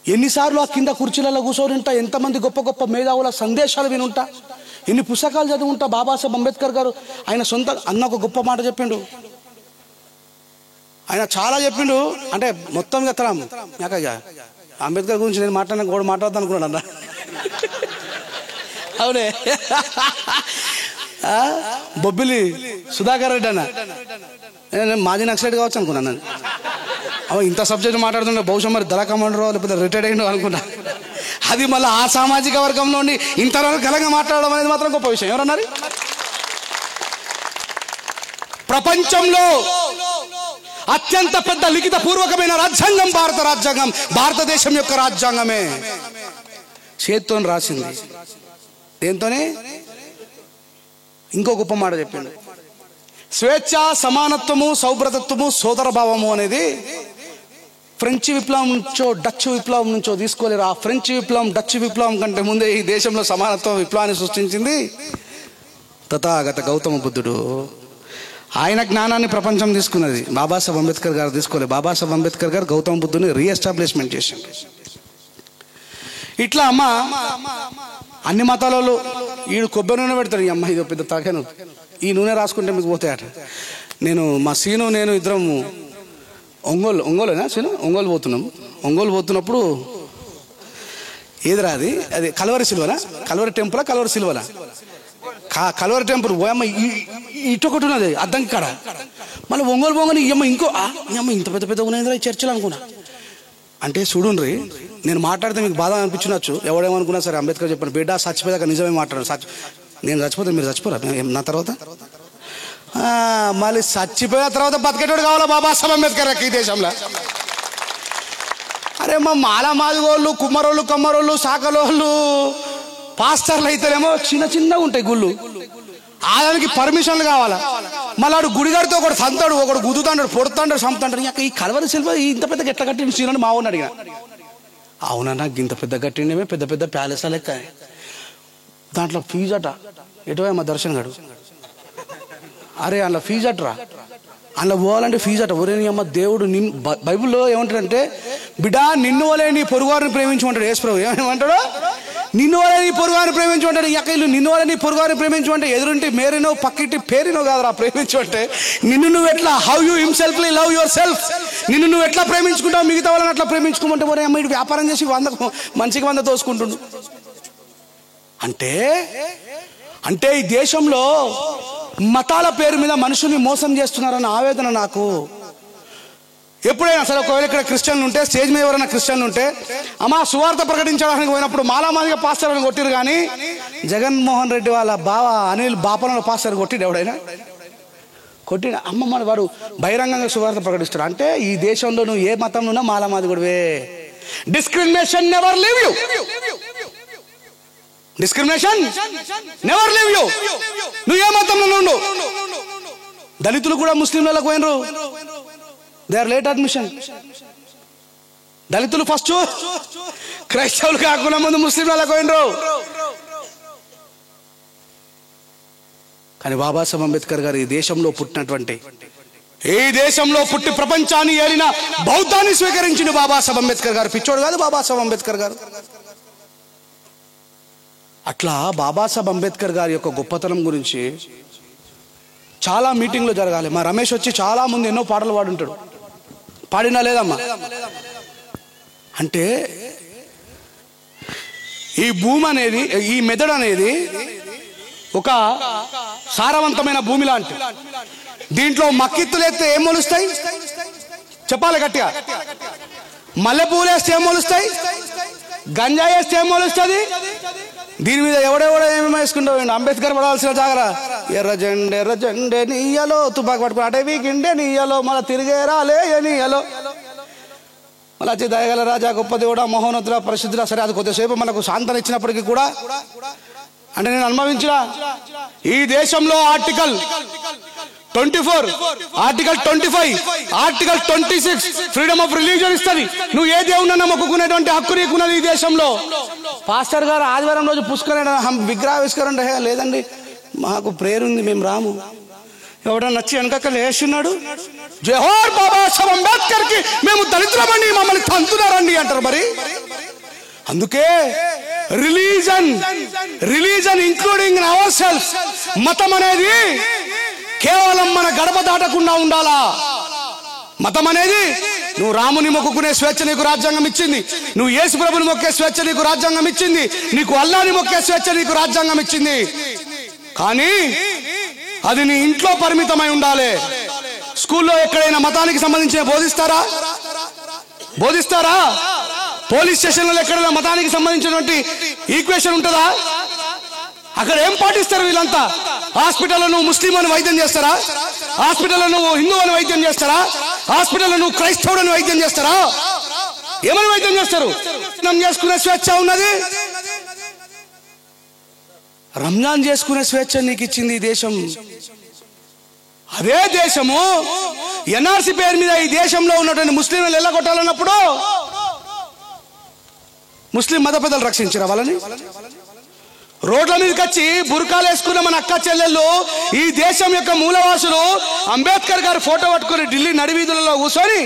ఎన్నిసార్లు ఆ కింద కుర్చీలలో కూర్చొని ఉంటా, ఎంతమంది గొప్ప గొప్ప మేధావుల సందేశాలు వినుంటా, ఎన్ని పుస్తకాలు చదివి ఉంటా. బాబాసాహెబ్ అంబేద్కర్ గారు ఆయన సొంత అన్న ఒక గొప్ప మాట చెప్పిండు. ఆయన చాలా చెప్పిండు. అంటే మొత్తం చెప్తాం నాకయ్యా అంబేద్కర్ గురించి నేను మాట్లాడదాం అనుకున్నాడు అన్న. అవునే బొబ్బిలి సుధాకర్ రెడ్డి అన్న, నేను మాజీ నక్సలైట్ కావచ్చు అనుకున్నాను. ఇంత సబ్జెక్ట్ మాట్లాడుతుంటే బహుశా మరి దళ కమాండరో లేకపోతే రిటైర్డ్ అయ్యిండో అనుకున్నా. అది మళ్ళీ ఆ సామాజిక వర్గంలో ఉండి ఇంత గలంగా మాట్లాడడం అనేది మాత్రం గొప్ప విషయం. ఎవరన్నారు? ప్రపంచంలో అత్యంత పెద్ద లిఖిత పూర్వకమైన రాజ్యాంగం భారత రాజ్యాంగం, భారతదేశం యొక్క రాజ్యాంగమే. చేత్తో రాసింది. దేంతోనే? ఇంకో గొప్ప మాట చెప్పిండు. స్వేచ్ఛ, సమానత్వము, సౌభ్రతత్వము, సోదర భావము అనేది ఫ్రెంచ్ విప్లవం నుంచో డచ్ విప్లవం నుంచో తీసుకోలేరు. ఆ ఫ్రెంచ్ విప్లవం డచ్ విప్లవం కంటే ముందే ఈ దేశంలో సమానత్వ విప్లవాన్ని సృష్టించింది తథాగత గౌతమ బుద్ధుడు. ఆయన జ్ఞానాన్ని ప్రపంచం తీసుకున్నది, బాబాసాహెబ్ అంబేద్కర్ గారు తీసుకోలేదు. బాబాసాహెబ్ అంబేద్కర్ గారు గౌతమ బుద్ధుని రీఎస్టాబ్లిష్మెంట్ చేసిండు. ఇట్లా అమ్మ అన్ని మతాలలో ఈడు కొబ్బరి నూనె పెడతాడు. ఈ అమ్మ ఇదో పెద్ద తలకాయ, ఈ నూనె రాసుకుంటే మీకు పోతాయట. మా సీను నేను ఇద్దరం ఒంగోలునా సీను ఒంగోలు పోతున్నాం. ఒంగోలు పోతున్నప్పుడు ఏదిరా అది కలవరి సిల్వనా, కలవరి టెంపులా, కలవరి సిల్వనా, కలవరి టెంపుల్ పోయమ్మ ఇటొకటి ఉన్నది అద్దం కాడ. మళ్ళీ ఒంగోలు పోగానే ఈ అమ్మ ఇంకో అమ్మ ఇంత పెద్ద పెద్ద ఉన్నది చర్చలు అనుకున్నా. అంటే చూడుండ్రి, నేను మాట్లాడితే మీకు బాధ అనిపించవచ్చు, ఎవడేమనుకున్నా సరే. అంబేద్కర్ చెప్పాను, బిడ్డ చచ్చిపోయాక నిజమే మాట్లాడు. నేను చచ్చిపోతే మీరు చచ్చిపోరా నా తర్వాత? మళ్ళీ చచ్చిపోయిన తర్వాత బతికేటోడు కావాలా బాబాసాహెబ్ అంబేద్కర్ ఈ దేశంలో? అరే మాల మాదిగోళ్ళు, కుమ్మరోళ్ళు, కమ్మరోళ్ళు, సాకలోళ్ళు, పాస్టర్లు అయితేనేమో చిన్న చిన్నగా ఉంటాయి గుళ్ళు. ఆయనకి పర్మిషన్లు కావాలా. మళ్ళీ ఆడు గుడిగాడితో ఒకటి సంతాడు, ఒకడు గుద్దుతాడు, పొడుతాడు, చంపుతాడు. ఈ కలవరి శిల్ప ఇంత పెద్ద ఎట్లా కట్టిండు సీనని మా ఊరిని అడిగా. అవునన్నా ఇంత పెద్ద కట్టిండేమే, పెద్ద పెద్ద ప్యాలెస్ లెక్క. దాంట్లో ఫీజు అట. ఎటువే మా దర్శన్ గారు, అరే అందులో ఫీజు అట్రా, అందులో పోవాలంటే ఫీజు అట. ఒరే నీ అమ్మ దేవుడు బైబిల్లో ఏమంటాడంటే, బిడ్డ నిన్ను వలే నీ పొరుగువారిని ప్రేమించమంటాడు. యేసుప్రభు ఏమంటాడు? నిన్ను వలే నీ పొరుగువారిని ప్రేమించమంటాడు. ఇల్లు నిన్ను వలే నీ పొరుగువారిని ప్రేమించమంటే ఎదురుంటి మేరినో పక్కింటి పేరినో కాదురా ప్రేమించమంటే. నిన్ను నువ్వు ఎట్లా, how you himselfly love yourself, నిన్ను నువ్వు ఎట్లా ప్రేమించుకుంటావు మిగతా వాళ్ళని అట్లా ప్రేమించుకోమంటే, ఒరే అమ్మ ఇటు వ్యాపారం చేసి మంచికి 100 తోసుకుంటుండు. అంటే ఈ దేశంలో మతాల పేరు మీద మనుషుల్ని మోసం చేస్తున్నారన్న ఆవేదన నాకు. ఎప్పుడైనా సరే ఒకవేళ ఇక్కడ క్రిస్టియన్లు ఉంటే, స్టేజ్ మీద ఎవరైనా క్రిస్టియన్లు ఉంటే, అమ్మా సువార్త ప్రకటించడానికి పోయినప్పుడు మాలామాదిగా పాస్టర్ని కొట్టిరు. కానీ జగన్మోహన్ రెడ్డి వాళ్ళ బావ అనిల్ బాపనలో పాస్టర్ కొట్టిడు. ఎవడైనా కొట్టిన అమ్మ మన వాడు బహిరంగంగా సువార్త ప్రకటిస్తాడు. అంటే ఈ దేశంలో నువ్వు ఏ మతంలో ఉన్నా మాలామాది కూడావే. Discrimination never leave you, discrimination never leave you. నువ్వు ఏ మతంలో ఉండు. దళితులు కూడా ముస్లింలకు పోయినరు, దే ఆర్ లేట్ అడ్మిషన్. దళితులు ఫస్ట్, క్రైస్తవులు కాకుండా ముందు ముస్లింలకు పోయినరు. కానీ బాబాసాహెబ్ అంబేద్కర్ గారు ఈ దేశంలో పుట్టినటువంటి, ఈ దేశంలో పుట్టి ప్రపంచాన్ని ఏలిన బౌద్ధాన్ని స్వీకరించిన బాబాసాహెబ్ అంబేద్కర్ గారు పిచ్చోడు కాదు. బాబాసాహెబ్ అంబేద్కర్ గారు అట్లా బాబాసాహెబ్ అంబేద్కర్ గారి యొక్క గొప్పతనం గురించి చాలా మీటింగ్లు జరగాలి. మా రమేష్ వచ్చి చాలా ముందు ఎన్నో పాటలు పాడుంటాడు. పాడినా లేదమ్మా? అంటే ఈ భూమి అనేది, ఈ మెదడు అనేది ఒక సారవంతమైన భూమి లాంటి. దీంట్లో మక్కిత్తులు ఎత్తే ఏం మొలుస్తాయి చెప్పాలి గట్టిగా? మల్లెపూలు వేస్తే ఏం మొలుస్తాయి? గంజాయి వేస్తే ఏం మొలుస్తుంది? దీని మీద ఎవడెవడో ఏమేమి వేసుకుంటావు? అంబేద్కర్ పడాల్సిన జాగ్రత్త. ఎర్ర జెండే నీయలో, నీయలో తుపాకు పట్టుకుని అటవీ గిండే నీయలో మళ్ళీ తిరిగే రాలే నీయలో. మళ్ళీ వచ్చి దయగల రాజా, గొప్ప దేవుడా, మహోన్నతుడా, పరిశుద్ధుడా. సరే, అది కొద్దిసేపు మనకు శాంతన ఇచ్చినప్పటికీ కూడా అంటే నేను అనుభవించిన ఈ దేశంలో article 24, article 25, article 26 freedom of religion ఇస్తుంది. నువ్వు ఏ దేవునన్నా మొక్కుకునేటువంటి హక్కు నీకున్నది ఈ దేశంలో. పాస్టర్ గారు ఆదివారం రోజు పుష్కరణ విగ్రహావిష్కరణ లేదండి, మాకు ప్రేయర్ ఉంది, మేము రాము. ఎవడన్నా నచ్చి వెనక లేస్తున్నాడు, జోహార్ బాబాసాహెబ్ అంబేద్కర్ కి మేము దళితులమండి, మమ్మల్ని తంతున్నారండి అంటారు. మరి అందుకే రిలీజన్ ఇంక్లూడింగ్ అవర్ సెల్ఫ్, మతం అనేది కేవలం మన గడప దాటకుండా ఉండాలా. మతం అనేది నువ్వు రాముని మొక్కుకునే స్వేచ్ఛ నీకు రాజ్యాంగం ఇచ్చింది, నువ్వు యేసు ప్రభుని మొక్కే స్వేచ్ఛ నీకు రాజ్యాంగం ఇచ్చింది, నీకు అల్లాని మొక్కే స్వేచ్ఛ నీకు రాజ్యాంగం ఇచ్చింది. కానీ అది నీ ఇంట్లో పరిమితమై ఉండాలి. స్కూల్లో ఎక్కడైనా మతానికి సంబంధించిన బోధిస్తారా? పోలీస్ స్టేషన్లో ఎక్కడైనా మతానికి సంబంధించినటువంటి ఈక్వేషన్ ఉంటుందా? అక్కడ ఏం పాటిస్తారు వీళ్ళంతా? హాస్పిటల్లో నువ్వు ముస్లిం అని వైద్యం చేస్తారా? హాస్పిటల్లో నువ్వు హిందూ అని వైద్యం చేస్తారా? హాస్పిటల్లో నువ్వు క్రైస్తవుడు అని వైద్యం చేస్తారా? ఏమని వైద్యం చేస్తారు? చేసుకునే స్వేచ్ఛ ఉన్నది, రంజాన్ చేసుకునే స్వేచ్ఛ నీకు ఇచ్చింది ఈ దేశం. అదే దేశము ఎన్ఆర్సీ పేరు మీద ఈ దేశంలో ఉన్నటువంటి ముస్లింలు ఎల్లగొట్టాలన్నప్పుడు ముస్లిం మత పెద్దలు రక్షించారా వాళ్ళని? రోడ్ల మీదకి వచ్చి బుర్కాలు వేసుకున్న మన అక్క చెల్లెళ్ళు, ఈ దేశం యొక్క మూలవాసులు అంబేద్కర్ గారు ఫోటో పట్టుకుని ఢిల్లీ నడివీధులలో కూర్చొని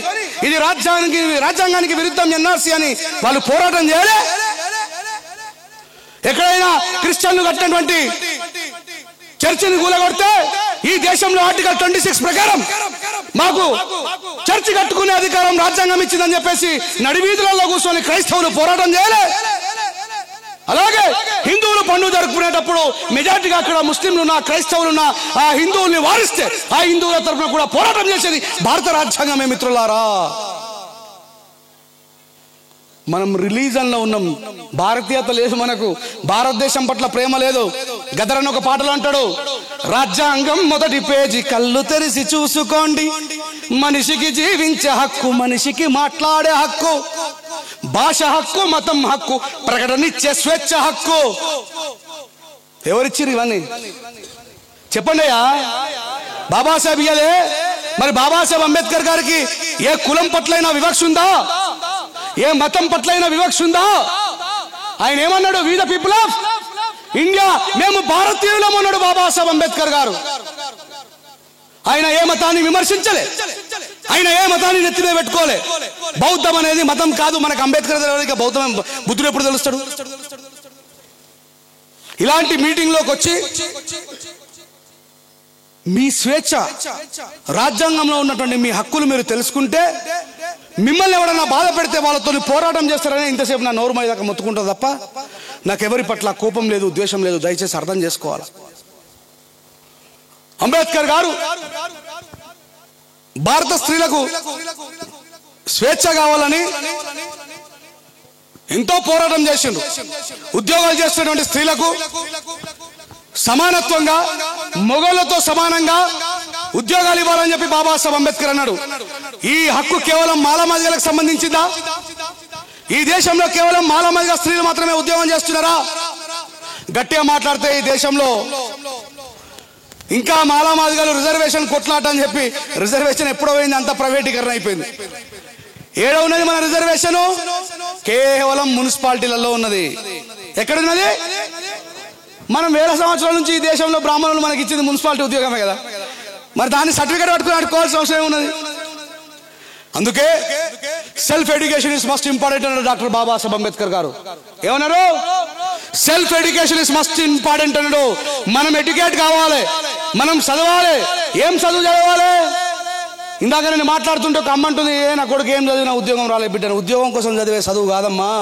ఇది రాజ్యాంగానికి విరుద్ధం ఎన్ఆర్సీ అని వాళ్ళు పోరాటం చేయలే? ఎక్కడైనా క్రిస్టియన్లు కట్టినటువంటి చర్చిని కూలగొడితే ఈ దేశంలో ఆర్టికల్ 26 ప్రకారం మాకు చర్చి కట్టుకునే అధికారం రాజ్యాంగం ఇచ్చిందని చెప్పేసి నడివీధులలో కూర్చొని క్రైస్తవులు పోరాటం చేయలే? అలాగే హిందువులు పండుగ జరుపుకునేటప్పుడు మెజార్టీగా అక్కడ ముస్లింలున్నా క్రైస్తవులున్నా ఆ హిందువుల్ని వారిస్తే ఆ హిందువుల తరఫున కూడా పోరాటం చేసేది భారత రాజ్యాంగమే. మిత్రులారా, మనం రిలీజన్లో ఉన్నాం, భారతీయత లేదు మనకు, భారతదేశం పట్ల ప్రేమ లేదు. గదరని ఒక పాటలో అంటాడు, రాజ్యాంగం మొదటి పేజీ కళ్ళు తెరిచి చూసుకోండి, మనిషికి జీవించే హక్కు, మనిషికి మాట్లాడే హక్కు, భాష హక్కు, మతం హక్కు, ప్రకటనిచ్చే స్వేచ్ఛ హక్కు. ఎవరిచ్చిరు ఇవన్నీ చెప్పండి అయ్యా? బాబాసాహెబ్ ఇయ్యలే? మరి బాబాసాహెబ్ అంబేద్కర్ గారికి ఏ కులం పట్లైనా వివక్ష ఉందా? ఏ మతం పట్లైనా వివక్ష ఉందా? ఆయన ఏమన్నాడు? We the people of India, మేము భారతీయులం అన్నాడు బాబాసాహెబ్ అంబేద్కర్ గారు. ఆయన ఏ మతాన్ని విమర్శించలే, ఆయన ఏ మతాన్ని నెత్తినే పెట్టుకోలే. బౌద్ధం అనేది మతం కాదు. మనకు అంబేద్కర్ బౌద్ధం బుద్ధుడు ఎప్పుడు తెలుస్తాడు? ఇలాంటి మీటింగ్ లోకి వచ్చి మీ స్వేచ్ఛ, రాజ్యాంగంలో ఉన్నటువంటి మీ హక్కులు మీరు తెలుసుకుంటే, మిమ్మల్ని ఎవడన్నా బాధ పెడితే వాళ్ళతో పోరాటం చేస్తారని ఇంతసేపు నా నోరు మీద మొత్తుకుంటుంది తప్ప నాకెవరి పట్ల కోపం లేదు, ద్వేషం లేదు. దయచేసి అర్థం చేసుకోవాలి. అంబేద్కర్ గారు భారత స్త్రీలకు స్వేచ్ఛ కావాలని ఎంతో పోరాటం చేసిండ్రు. ఉద్యోగాలు చేస్తున్నటువంటి స్త్రీలకు సమానత్వంగా, మొగోళ్లతో సమానంగా ఉద్యోగాలు ఇవ్వాలని చెప్పి బాబాసాహెబ్ అంబేద్కర్ అన్నాడు. ఈ హక్కు కేవలం మాలమాదిగలకు సంబంధించిందా? ఈ దేశంలో కేవలం మాలమాదిగ స్త్రీలు మాత్రమే ఉద్యోగం చేస్తున్నారా? గట్టిగా మాట్లాడితే ఈ దేశంలో ఇంకా మాలమాదిగలు రిజర్వేషన్ కొట్లాట అని చెప్పి, రిజర్వేషన్ ఎప్పుడో పోయింది, అంత ప్రైవేటీకరణ అయిపోయింది. ఏడ ఉన్నది మన రిజర్వేషన్? కేవలం మున్సిపాలిటీలలో ఉన్నది. ఎక్కడున్నది? మనం వేల సంవత్సరాల నుంచి ఈ దేశంలో బ్రాహ్మణులు మనకి ఇచ్చింది మున్సిపాలిటీ ఉద్యోగమే కదా. మరి దాన్ని సర్టిఫికేట్ పట్టుకుని అడుకోవాల్సిన అవసరం ఏమున్నది? అందుకే self education is must important అన్నారు డాక్టర్ బాబాసాహెబ్ అంబేద్కర్ గారు. ఏమన్నారు? Self education is must important అన్నాడు. మనం ఎడ్యుకేట్ కావాలి, మనం చదవాలి. ఏం చదువు చదవాలి? ఇందాక నేను మాట్లాడుతుంటే ఒక అమ్మ అంటుంది, నా కొడుకు ఏం చదివినా ఉద్యోగం రాలేదు బిడ్డ. ఉద్యోగం కోసం చదివే చదువు కాదమ్మా,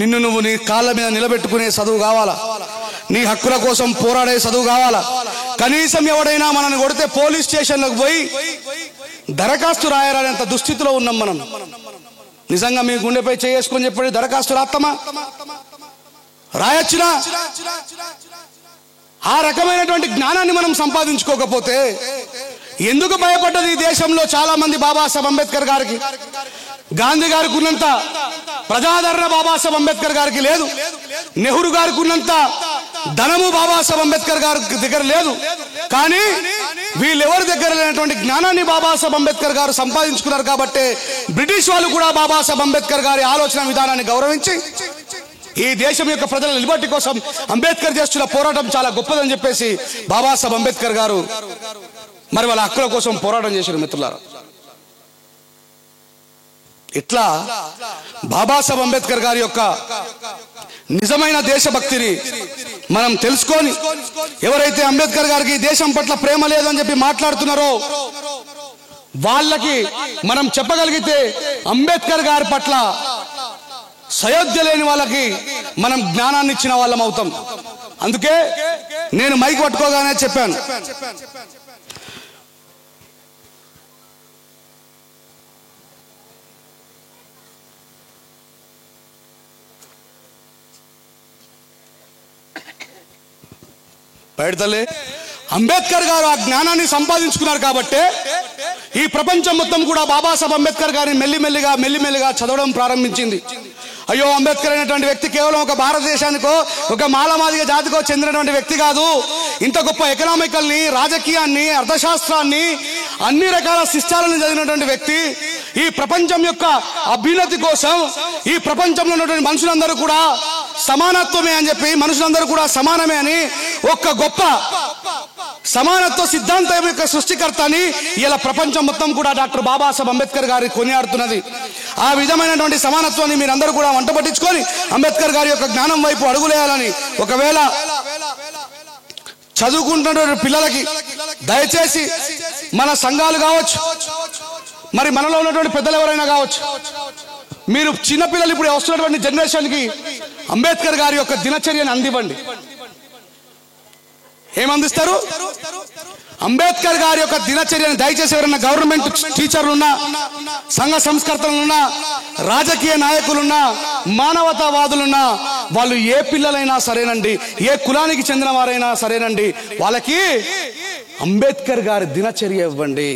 నిన్ను నువ్వు నీ కాళ్ళ మీద నిలబెట్టుకునే చదువు కావాలా, నీ హక్కుల కోసం పోరాడే చదువు కావాలా. కనీసం ఎవడైనా మనల్ని కొడితే పోలీస్ స్టేషన్లకు పోయి దరఖాస్తు రాయరానంత దుస్థితిలో ఉన్నాం మనం. నిజంగా మీ గుండెపై చేసుకొని చెప్పండి, దరఖాస్తు రాస్తామా? రాయొచ్చునా? ఆ రకమైనటువంటి జ్ఞానాన్ని మనం సంపాదించుకోకపోతే ఎందుకు భయపడ్డది ఈ దేశంలో చాలా మంది బాబాసాహెబ్ అంబేద్కర్ గారికి? గాంధీ గారికి ఉన్నంత ప్రజాదరణ బాబాసాహెబ్ అంబేద్కర్ గారికి లేదు. నెహ్రూ గారికి ఉన్నంత ధనము బాబాసాహెబ్ అంబేద్కర్ గారి దగ్గర లేదు. కానీ వీళ్ళెవరి దగ్గర లేనటువంటి జ్ఞానాన్ని బాబాసాహెబ్ అంబేద్కర్ గారు సంపాదించుకున్నారు. కాబట్టి బ్రిటిష్ వాళ్ళు కూడా బాబాసాహెబ్ అంబేద్కర్ గారి ఆలోచన విధానాన్ని గౌరవించి ఈ దేశం యొక్క ప్రజల లిబర్టీ కోసం అంబేద్కర్ చేస్తున్న పోరాటం చాలా గొప్పదని చెప్పేసి బాబాసాహెబ్ అంబేద్కర్ గారు మరి వాళ్ళ హక్కుల కోసం పోరాటం చేశారు. మిత్రులారా, ఇట్లా బాబాసాహెబ్ అంబేద్కర్ గారి యొక్క నిజమైన దేశభక్తిని మనం తెలుసుకొని ఎవరైతే అంబేద్కర్ గారికి దేశం పట్ల ప్రేమ లేదని చెప్పి మాట్లాడుతున్నారో వాళ్ళకి మనం చెప్పగలిగితే అంబేద్కర్ గారి పట్ల సయోధ్య లేని వాళ్ళకి మనం జ్ఞానాన్ని ఇచ్చిన వాళ్ళం అవుతాం. అందుకే నేను మైక్ పట్టుకోగానే చెప్పాను, బయటలే అంబేద్కర్ గారు ఆ జ్ఞానాన్ని సంపాదించుకున్నారు. కాబట్టి ఈ ప్రపంచం మొత్తం కూడా బాబాసాహెబ్ అంబేద్కర్ గారిని మెల్లిమెల్లిగా చదవడం ప్రారంభించింది. అయ్యో, అంబేద్కర్ అనేటువంటి వ్యక్తి కేవలం ఒక భారతదేశానికో ఒక మాలమాదిగ జాతికో చెందినటువంటి వ్యక్తి కాదు. ఇంత గొప్ప ఎకనామికల్ని, రాజకీయాన్ని, అర్థశాస్త్రాన్ని, అన్ని రకాల శిష్టాలను చదివినటువంటి వ్యక్తి. ఈ ప్రపంచం యొక్క అభ్యున్నతి కోసం ఈ ప్రపంచంలో ఉన్నటువంటి మనుషులందరూ కూడా సమానత్వమే అని చెప్పి, మనుషులందరూ కూడా సమానమే అని ఒక గొప్ప సమానత్వ సిద్ధాంతం యొక్క సృష్టికర్త అని ఇలా ప్రపంచం మొత్తం కూడా డాక్టర్ బాబాసాహెబ్ అంబేద్కర్ గారి కొనియాడుతున్నది. ఆ విధమైనటువంటి సమానత్వాన్ని మీరందరూ కూడా వంట పట్టించుకొని అంబేద్కర్ గారి యొక్క జ్ఞానం వైపు అడుగులేయాలని, ఒకవేళ చదువుకుంటున్న పిల్లలకి దయచేసి మన సంఘాలు కావచ్చు, మరి మనలో ఉన్నటువంటి పెద్దలు ఎవరైనా కావచ్చు, మీరు చిన్నపిల్లలు ఇప్పుడు వస్తున్నటువంటి జనరేషన్కి అంబేద్కర్ గారి యొక్క దినచర్యను అందివ్వండి. ఏమందిస్తారు? అంబేద్కర్ గారి యొక్క దినచర్యను దయచేసి ఎవరైనా గవర్నమెంట్ టీచర్లున్నా, సంఘ సంస్కర్తలున్నా, రాజకీయ నాయకులున్నా, మానవతావాదులున్నా, వాళ్ళు ఏ పిల్లలైనా సరేనండి, ఏ కులానికి చెందిన వారైనా సరేనండి, వాళ్ళకి అంబేద్కర్ గారి దినచర్య ఇవ్వండి.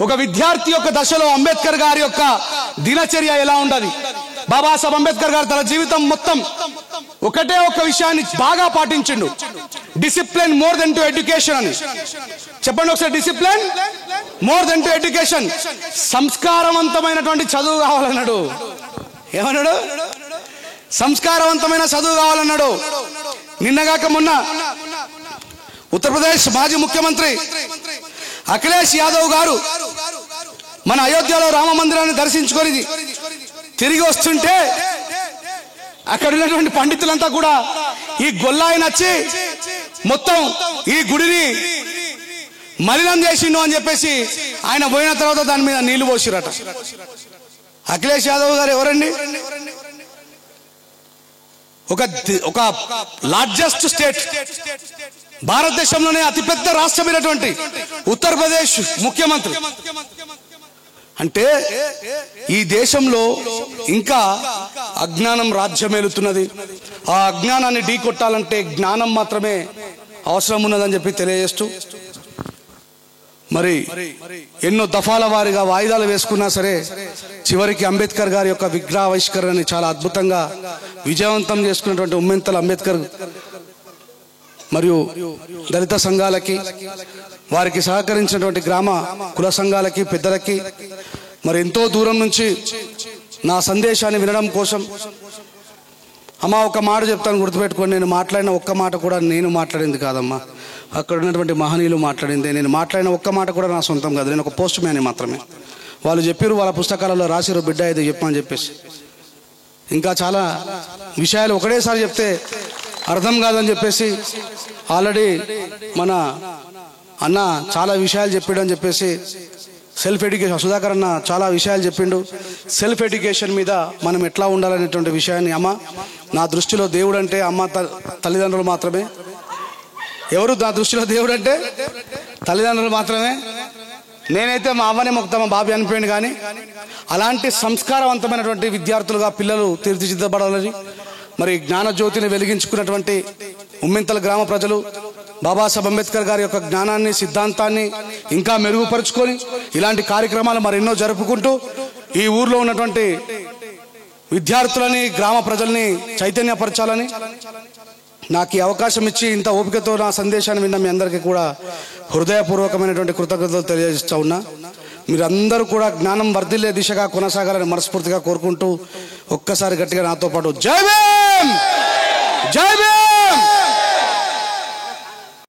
ఒక విద్యార్థి యొక్క దశలో అంబేద్కర్ గారి యొక్క దినచర్య ఎలా ఉండాలి? బాబాసాహెబ్ అంబేద్కర్ గారు తన జీవితం మొత్తం ఒకటే ఒక విషయాన్ని బాగా పాటించిండు, discipline more than to education అని. చెప్పండి ఒకసారి, discipline more than to education. సంస్కారవంతమైనటువంటి చదువు కావాలన్నాడు. ఏమన్నాడు? సంస్కారవంతమైన చదువు కావాలన్నాడు. నిన్నగాక మొన్న ఉత్తరప్రదేశ్ మాజీ ముఖ్యమంత్రి అఖిలేష్ యాదవ్ గారు మన అయోధ్యలో రామ మందిరాన్ని దర్శించుకొని తిరిగి వస్తుంటే అక్కడ ఉన్నటువంటి పండితులంతా కూడా ఈ గొల్లాయి నచ్చి మొత్తం ఈ గుడిని మలినం చేసిండు అని చెప్పేసి ఆయన పోయిన తర్వాత దాని మీద నీళ్లు పోసిరట. అఖిలేష్ యాదవ్ గారు ఎవరండి? ఒక లార్జెస్ట్ స్టేట్, భారతదేశంలోనే అతిపెద్ద రాష్ట్రమైనటువంటి ఉత్తరప్రదేశ్ ముఖ్యమంత్రి. అంటే ఈ దేశంలో ఇంకా అజ్ఞానం రాజ్యమేలుతున్నది. ఆ అజ్ఞానాన్ని ఢీకొట్టాలంటే జ్ఞానం మాత్రమే అవసరం ఉన్నదని చెప్పి తెలియజేస్తూ, మరి ఎన్నో దఫాల వారిగా వాయిదాలు వేసుకున్నా సరే చివరికి అంబేద్కర్ గారి యొక్క విగ్రహావిష్కరణని చాలా అద్భుతంగా విజయవంతం చేసుకున్నటువంటి ఉమ్మెంతల అంబేద్కర్ మరియు దళిత సంఘాలకి, వారికి సహకరించినటువంటి గ్రామ కుల సంఘాలకి, పెద్దలకి, మరి ఎంతో దూరం నుంచి నా సందేశాన్ని వినడం కోసం, అమ్మా ఒక మాట చెప్తాను గుర్తుపెట్టుకోండి, నేను మాట్లాడిన ఒక్క మాట కూడా నేను మాట్లాడింది కాదమ్మా, అక్కడ ఉన్నటువంటి మహనీయులు మాట్లాడింది. నేను మాట్లాడిన ఒక్క మాట కూడా నా సొంతం కాదు, నేను ఒక పోస్ట్ మ్యాన్ మాత్రమే. వాళ్ళు చెప్పారు, వాళ్ళ పుస్తకాలలో రాసిరు, బిడ్డ ఇది చెప్పమని చెప్పేసి. ఇంకా చాలా విషయాలు ఒకటేసారి చెప్తే అర్థం కాదని చెప్పేసి ఆల్రెడీ మన అన్న చాలా విషయాలు చెప్పాడు అని చెప్పేసి సెల్ఫ్ ఎడ్యుకేషన్, సుధాకర్ అన్న చాలా విషయాలు చెప్పిండు. సెల్ఫ్ ఎడ్యుకేషన్ మీద మనం ఎట్లా ఉండాలనేటువంటి విషయాన్ని, అమ్మ నా దృష్టిలో దేవుడు అంటే అమ్మ తల్లిదండ్రులు మాత్రమే. ఎవరు నా దృష్టిలో దేవుడు అంటే? తల్లిదండ్రులు మాత్రమే. నేనైతే మా అవ్వనే మొక్తా, మా బాబు అనిపోయాను. కానీ అలాంటి సంస్కారవంతమైనటువంటి విద్యార్థులుగా పిల్లలు తీర్చిదిద్దబడాలని, మరి జ్ఞానజ్యోతిని వెలిగించుకున్నటువంటి ఉమ్మెంతల గ్రామ ప్రజలు బాబాసాహెబ్ అంబేద్కర్ గారి యొక్క జ్ఞానాన్ని, సిద్ధాంతాన్ని ఇంకా మెరుగుపరుచుకొని ఇలాంటి కార్యక్రమాలు మరెన్నో జరుపుకుంటూ ఈ ఊర్లో ఉన్నటువంటి విద్యార్థులని గ్రామ ప్రజల్ని చైతన్యపరచాలని నాకు ఈ అవకాశం ఇచ్చి ఇంత ఓపికతో నా సందేశాన్ని విన్న మీ అందరికీ కూడా హృదయపూర్వకమైనటువంటి కృతజ్ఞతలు తెలియజేస్తా ఉన్నా. మీరందరూ కూడా జ్ఞానం వర్ధిల్లే దిశగా కొనసాగాలని మనస్ఫూర్తిగా కోరుకుంటూ ఒక్కసారి గట్టిగా నాతో పాటు జై భీమ్.